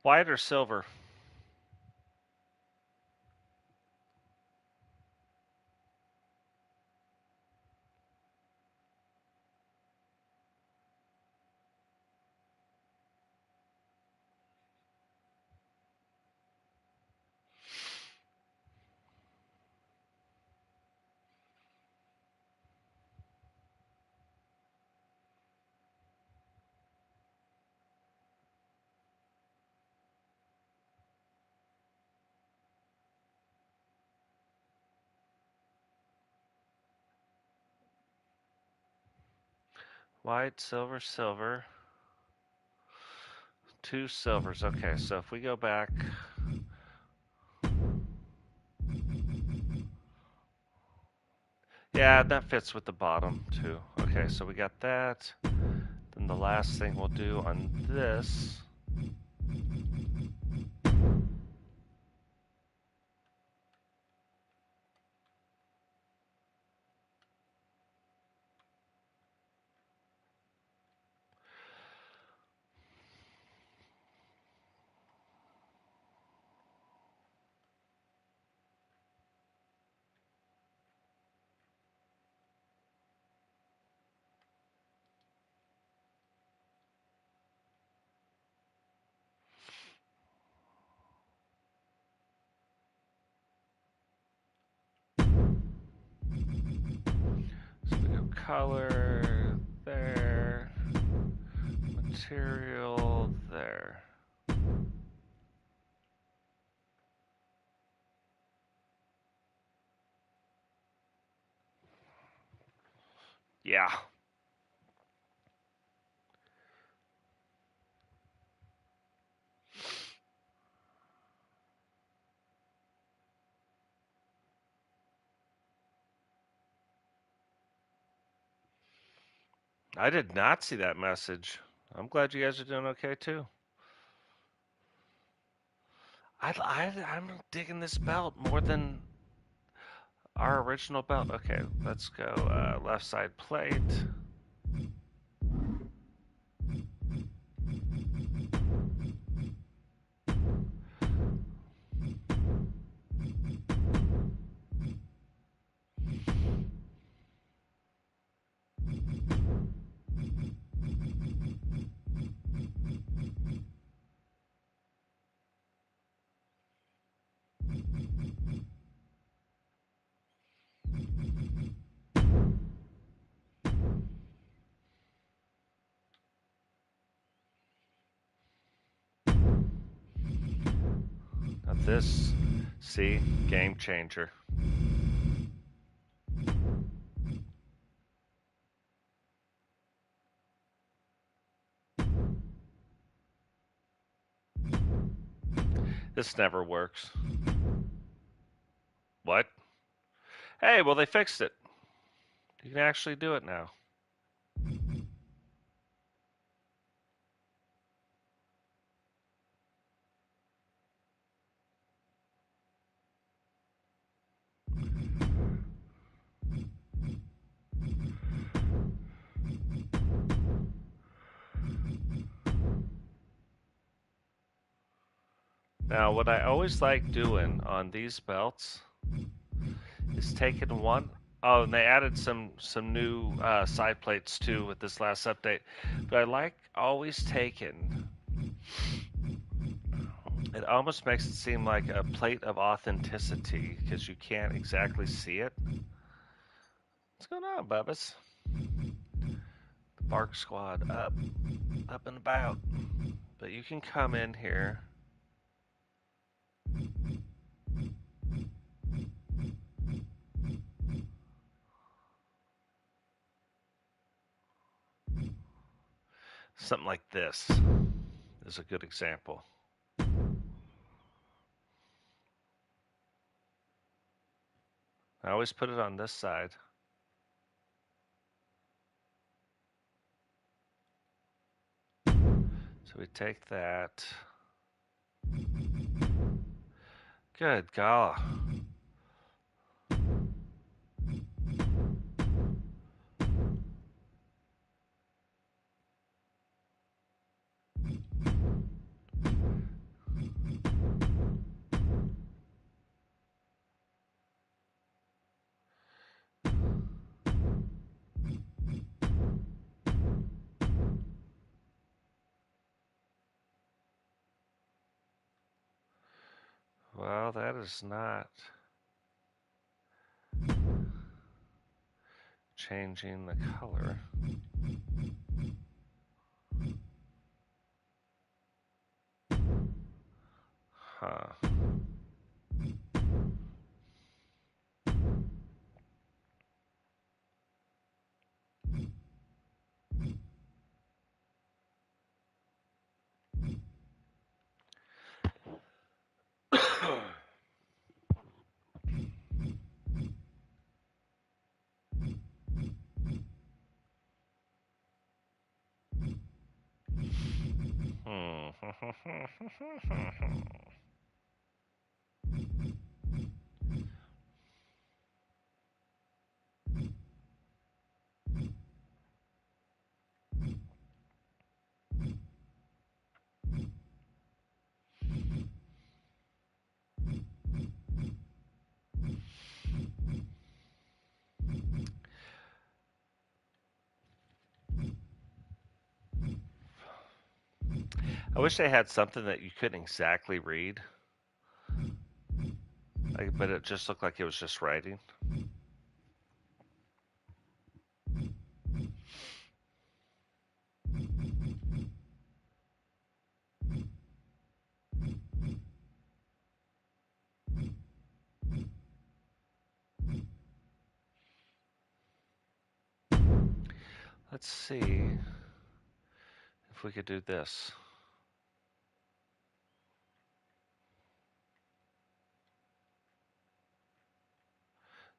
White or silver? White, silver, silver. 2 silvers. Okay, so if we go back, yeah, that fits with the bottom too. Okay, so we got that. Then the last thing we'll do on this, so we go color there, material there. Yeah. I did not see that message. I'm glad you guys are doing okay too. I'm digging this belt more than our original belt. Okay, let's go left side plate. Now this, see, game changer. This never works. What? Hey, well, they fixed it. You can actually do it now. Now, what I always like doing on these belts is taking one. Oh, and they added some new side plates too with this last update. But I like always taking. It almost makes it seem like a plate of authenticity because you can't exactly see it. What's going on, Bubbas? The Bark Squad up and about. But you can come in here. Something like this is a good example. I always put it on this side. So we take that. Good God. Well, that is not changing the color. Huh. I wish they had something that you couldn't exactly read, but it just looked like it was just writing. Let's see if we could do this.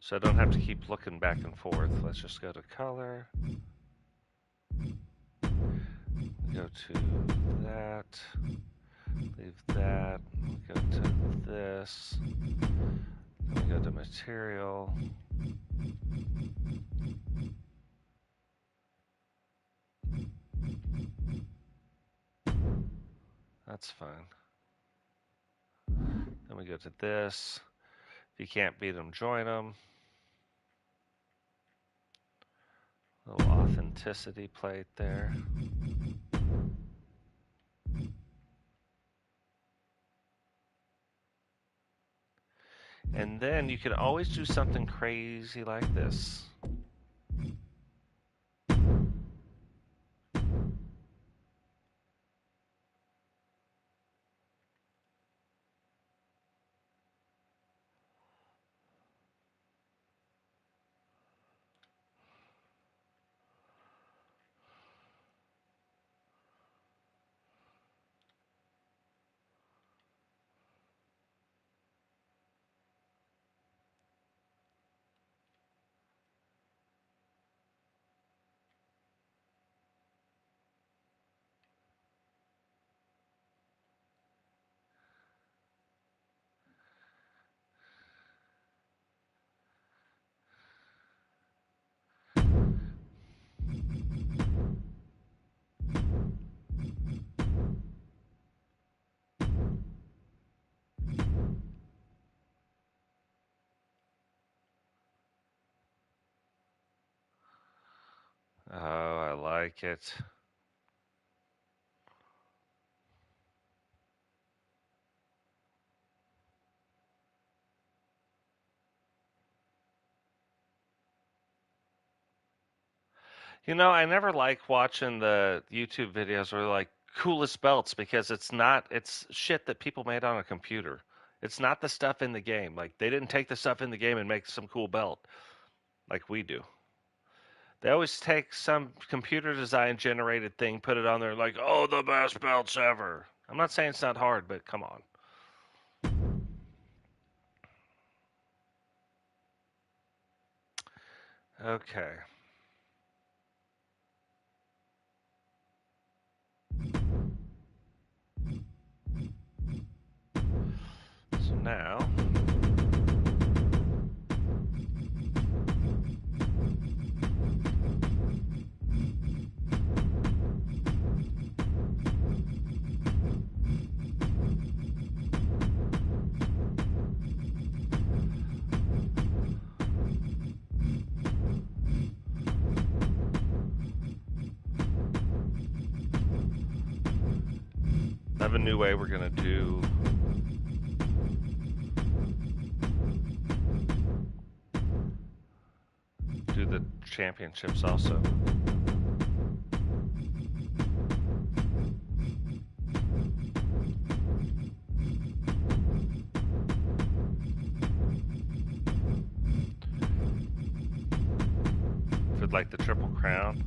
So I don't have to keep looking back and forth. Let's just go to color. Go to that. Leave that. Go to this. Then we go to material. That's fine. Then we go to this. If you can't beat them, join them. Little authenticity plate there. And then you can always do something crazy like this. Oh, I like it. You know, I never like watching the YouTube videos where they're like coolest belts because it's shit that people made on a computer. It's not the stuff in the game. Like they didn't take the stuff in the game and make some cool belt like we do. They always take some computer design generated thing, put it on there like, "Oh, the best belts ever." I'm not saying it's not hard, but come on. Okay. So now I have a new way we're going to do do the championships also. For like the Triple Crown.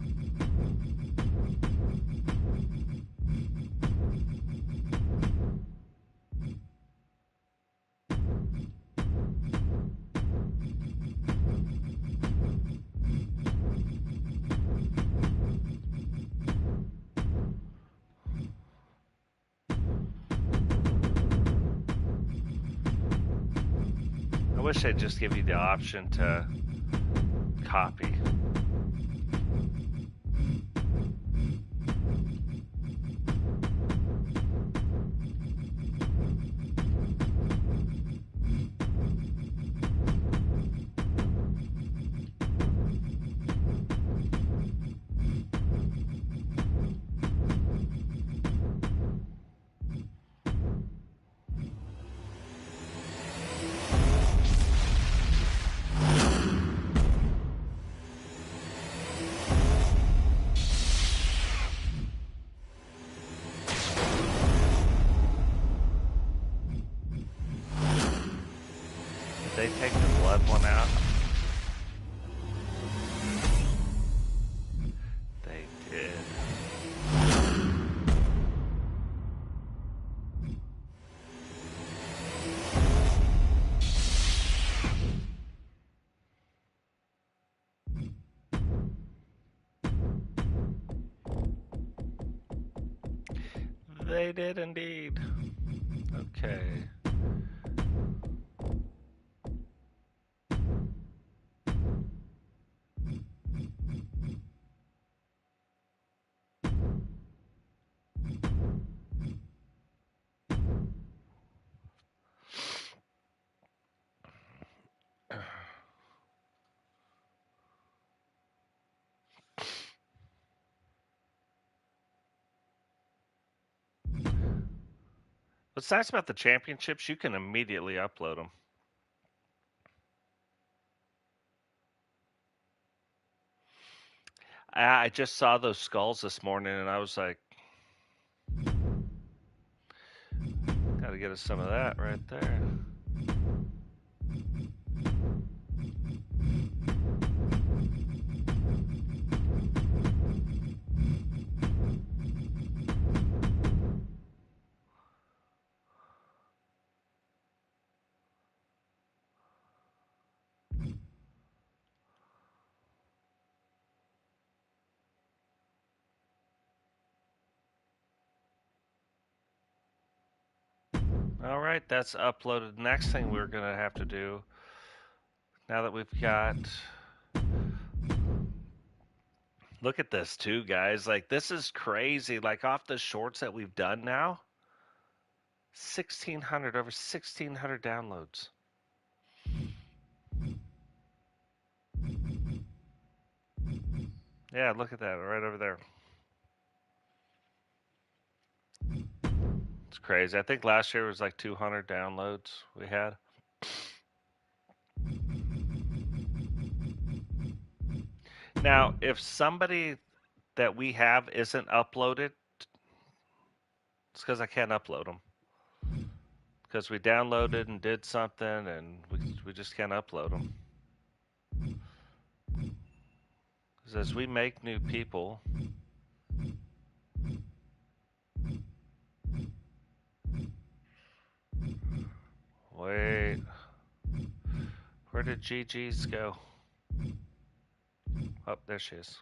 I wish they'd just give you the option to copy. Did they take the blood one out? They did. They did indeed. Okay. What's nice about the championships, you can immediately upload them. I just saw those skulls this morning and I was like, gotta get us some of that right there. All right, that's uploaded. Next thing we're gonna have to do, now that we've got, look at this too, guys. Like, this is crazy. Like, off the shorts that we've done now, 1,600, over 1,600 downloads. Yeah, look at that right over there. It's crazy. I think last year was like 200 downloads we had. Now, if somebody that we have isn't uploaded, it's because I can't upload them. Because we downloaded and did something and we just can't upload them. Because as we make new people, wait, where did GG's go? Oh, there she is.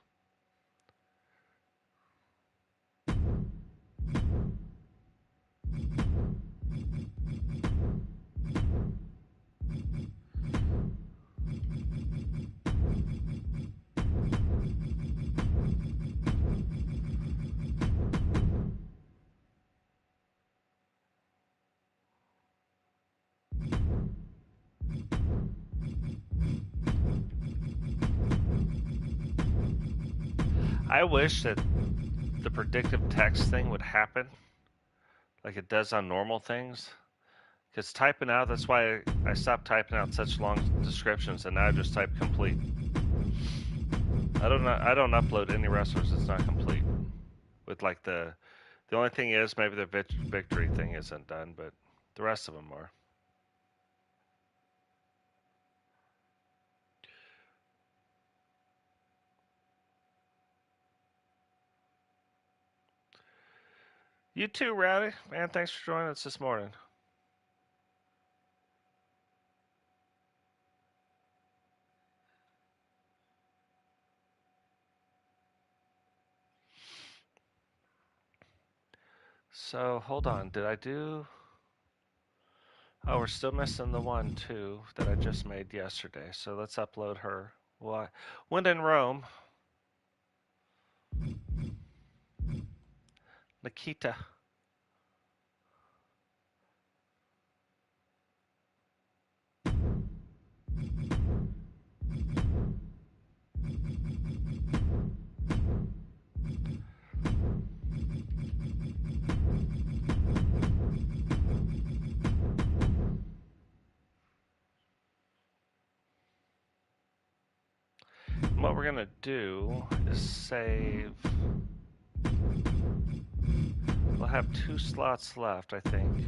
I wish that the predictive text thing would happen like it does on normal things. Because typing out, that's why I stopped typing out such long descriptions and now I just type complete. I don't upload any wrestlers that's not complete. With like the only thing is maybe the victory thing isn't done, but the rest of them are. You too, Rowdy. Man, thanks for joining us this morning. So, hold on. Did I do... Oh, we're still missing the one, too, that I just made yesterday. So let's upload her. Why? When in Rome. Nikita. And what we're going to do is save... We'll have 2 slots left, I think.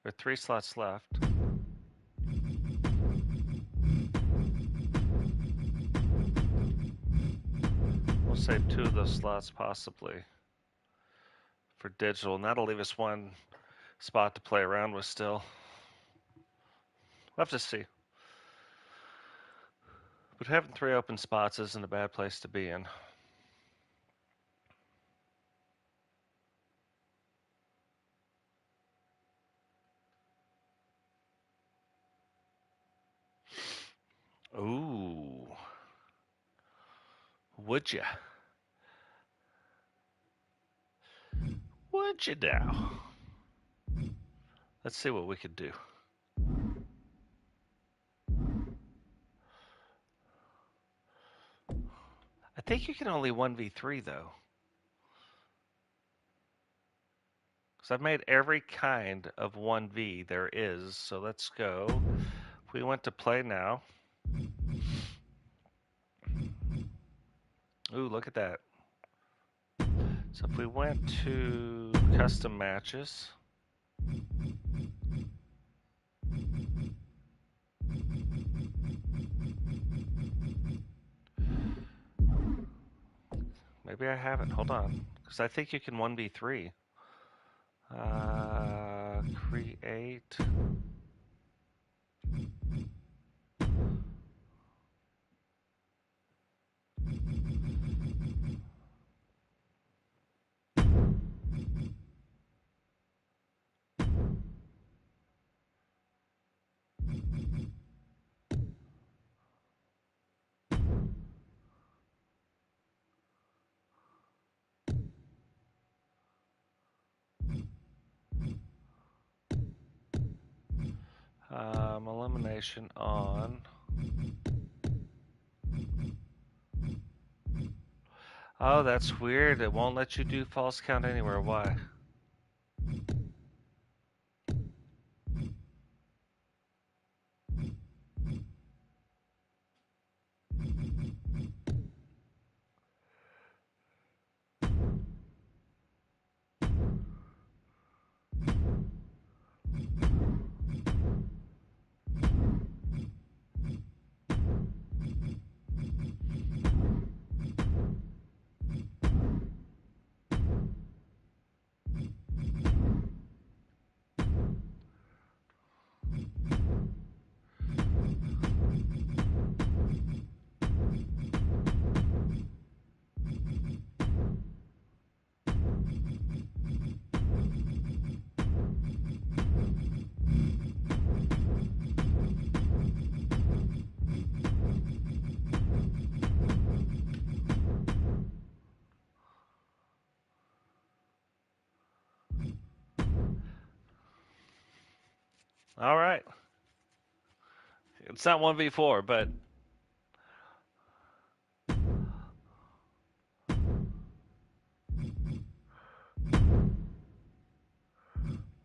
Or 3 slots left. We'll save 2 of those slots possibly for digital, and that'll leave us 1 spot to play around with still. We'll have to see. But having 3 open spots isn't a bad place to be in. Ooh. Would ya? Would you now? Let's see what we could do. I think you can only 1v3 though. Because I've made every kind of 1v there is. So let's go. If we went to play now. Ooh, look at that. So if we went to custom matches. Maybe I haven't. Hold on. Because I think you can 1v3. Create. Elimination on. Oh, that's weird. It won't let you do false count anywhere. Why? All right. It's not 1v4, but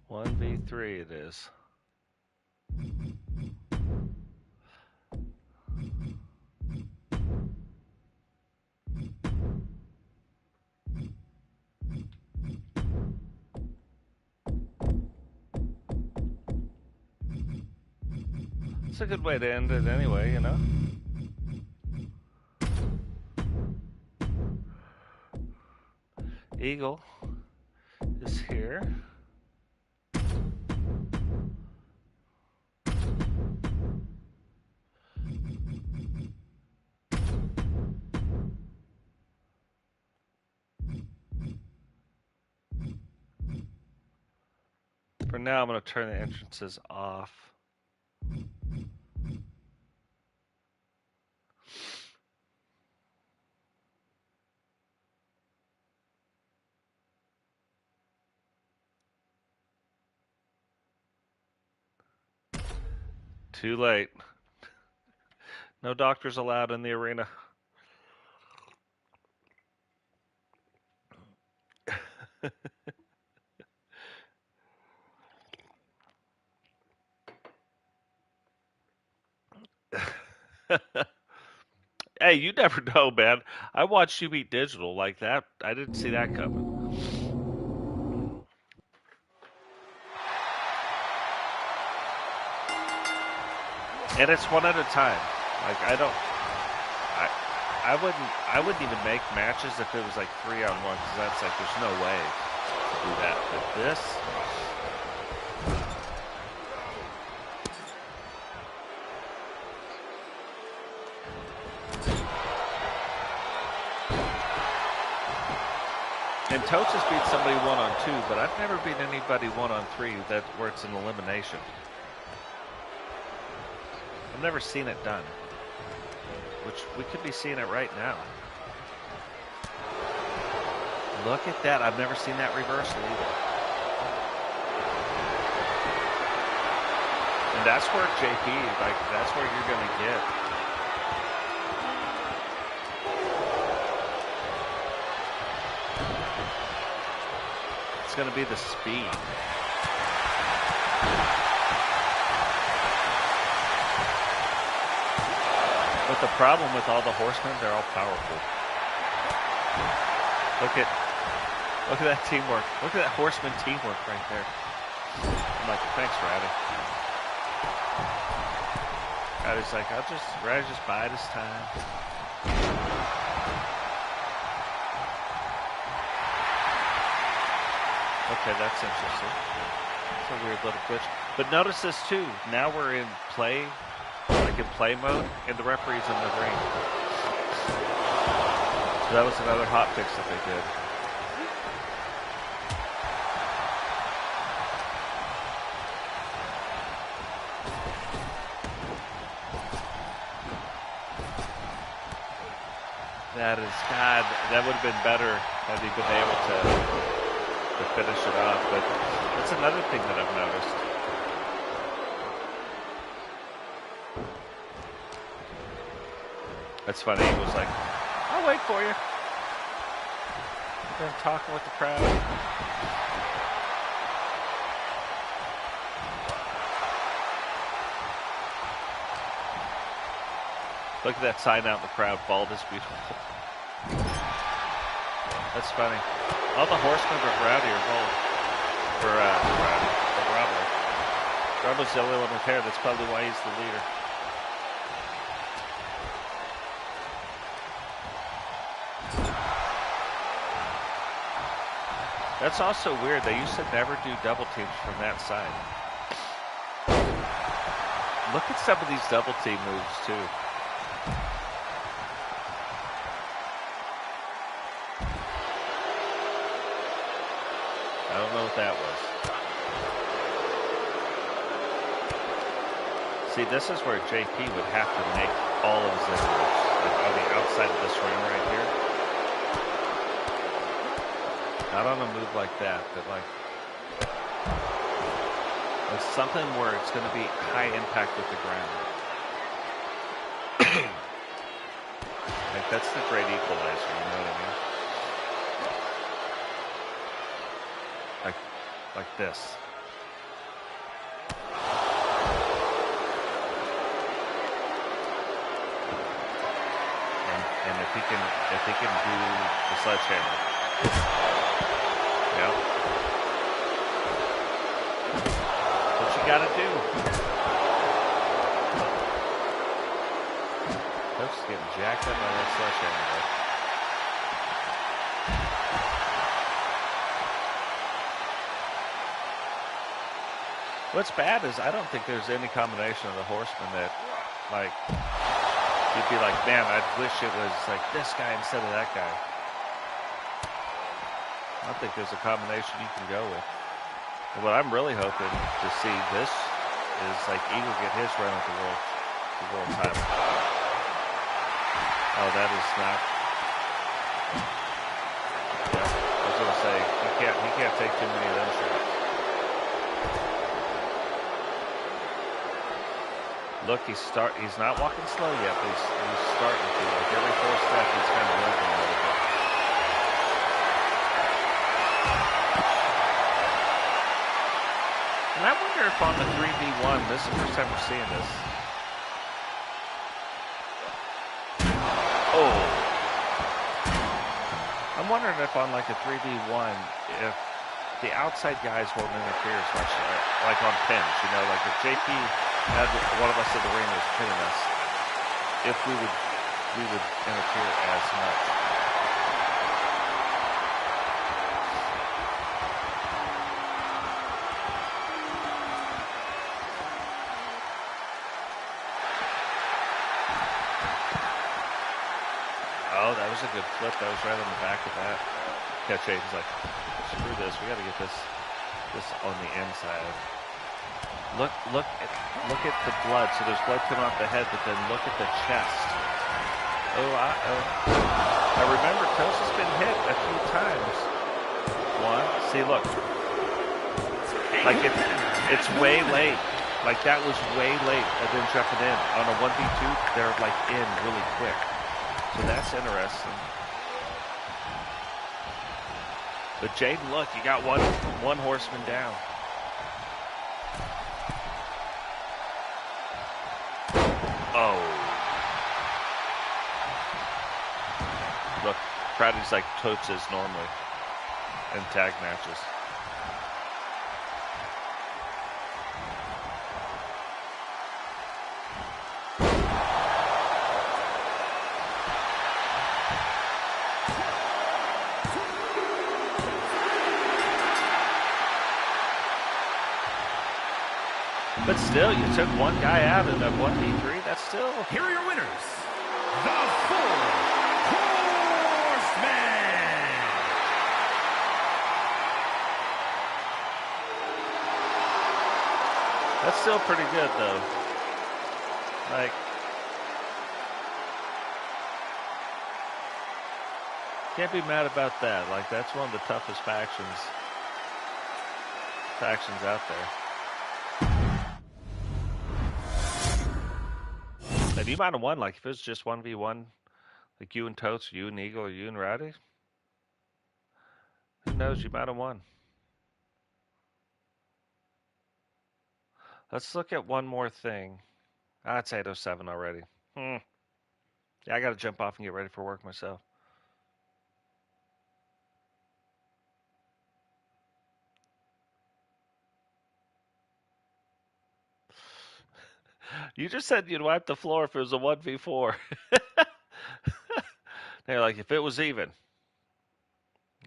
1v3 it is. a good way to end it anyway, you know? Eagle is here. For now, I'm going to turn the entrances off. Too late. No doctors allowed in the arena. Hey, you never know, man. I watched you beat Digital like that. I didn't see that coming. And it's one at a time. Like I wouldn't even make matches if it was like 3-on-1 because that's like there's no way to do that. But this. And Totes has beat somebody 1-on-2, but I've never beat anybody 1-on-3 that where it's an elimination. I've never seen it done, which we could be seeing it right now. Look at that! I've never seen that reversal either. And that's where JP, like that's where you're gonna get. It's going to be the speed. But the problem with all the horsemen, they're all powerful. Look at that teamwork. Look at that horseman teamwork right there. I'm like, thanks, Ratty. Ratty's like, Ratty just bide his time. Okay, that's interesting. It's a weird little glitch. But notice this too. Now we're in play, like in play mode, and the referee's in the ring. So that was another hot fix that they did. That is, God, that would have been better had he been able to finish it off, but that's another thing that I've noticed. That's funny. He was like, I'll wait for you. Then talking with the crowd. Look at that sign out in the crowd. Bald is beautiful. That's funny. All the horsemen but Rowdy are bald. For Rowdy. But Bravo. Bravo's the only one with hair. That's probably why he's the leader. That's also weird. They used to never do double teams from that side. Look at some of these double team moves too. I don't know what that was. See, this is where JP would have to make all of his moves. Like on the outside of this ring right here. Not on a move like that, but like something where it's going to be high impact with the ground. Like that's the great equalizer, you know what I mean? Like this. And if he can do the sledgehammer. Yeah. What you gotta do. jacked up by that sledgehammer. What's bad is I don't think there's any combination of the horsemen that, like, you'd be like, man, I wish it was like this guy instead of that guy. I don't think there's a combination you can go with. And what I'm really hoping to see this is like Eagle get his run at the world title. Oh, that is not. Yeah, I was gonna say he can't take too many of those shots. Look, he's not walking slow yet, but he's starting to. Like every 4 step, he's kind of limping a little bit. And I wonder if on the 3v1, this is the first time we're seeing this. Oh. I'm wondering if on like a 3v1, if the outside guys won't interfere as much, like on pins, you know, like if JP had one of us in the ring was pinning us, if we would interfere as much. Oh, that was a good flip. That was right on the back of that. Catch eight. He's like, screw this. We got to get this on the inside. Look at the blood. So there's blood coming off the head, but then look at the chest. I remember Tosa's been hit a few times. One. See, look. Like it's way late. Like that was way late and then jumping in. On a 1v2, they're like in really quick. So that's interesting. But Jaden, look, you got one horseman down. Oh. Look, Crowdy's like totes is normally in tag matches. But still, you took one guy out in a 1v3. That's still. Here are your winners, the 4 Horsemen. That's still pretty good, though. Like, can't be mad about that. Like, that's one of the toughest factions out there. And you might have won, like, if it was just 1v1, like you and Totes, you and Eagle, or you and Rowdy. Who knows? You might have won. Let's look at one more thing. It's 8:07 already. Yeah, I got to jump off and get ready for work myself. You just said you'd wipe the floor if it was a 1v4. They're like, if it was even,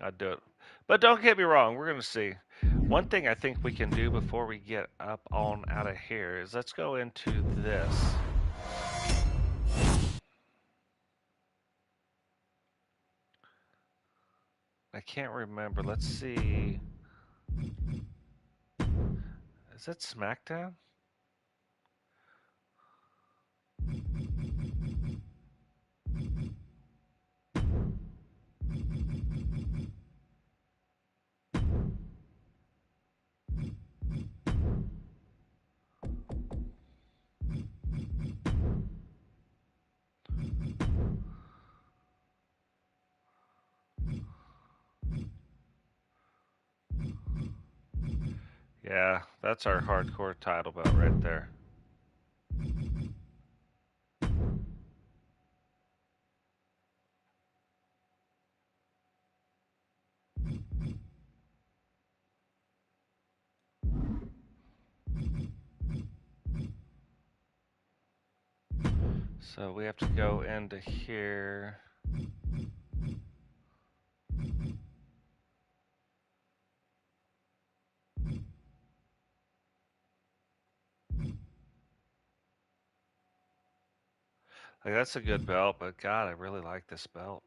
I'd do it. But don't get me wrong, we're going to see. One thing I think we can do before we get up on out of here is let's go into this. I can't remember. Let's see. Is that SmackDown? Yeah, that's our hardcore title belt right there. So we have to go into here. Like, that's a good belt, but God, I really like this belt.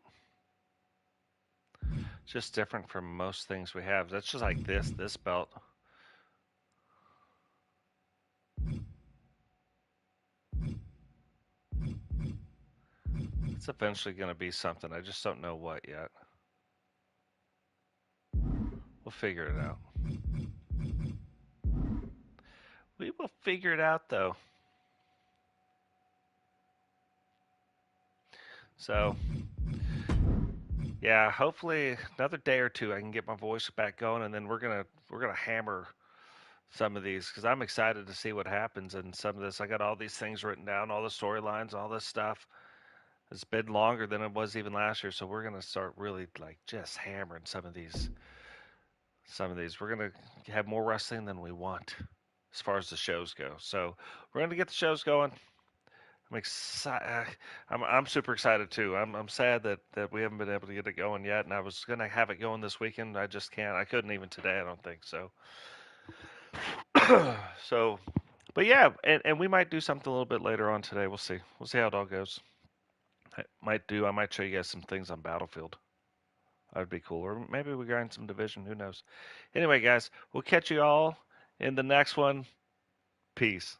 It's just different from most things we have. That's just like this belt. It's eventually going to be something. I just don't know what yet. We'll figure it out. We will figure it out, though. So, yeah, hopefully another day or two I can get my voice back going, and then we're gonna hammer some of these because I'm excited to see what happens in some of this. I got all these things written down, all the storylines, all this stuff. It's been longer than it was even last year, so we're gonna start really like just hammering some of these. Some of these. We're gonna have more wrestling than we want as far as the shows go. So we're gonna get the shows going. I'm excited. I'm super excited too. I'm sad that we haven't been able to get it going yet, and I was gonna have it going this weekend. I just can't. I couldn't even today. I don't think so. So, but yeah, and we might do something a little bit later on today. We'll see. We'll see how it all goes. I might show you guys some things on Battlefield. That'd be cool. Or maybe we grind some division. Who knows? Anyway, guys, we'll catch you all in the next one. Peace.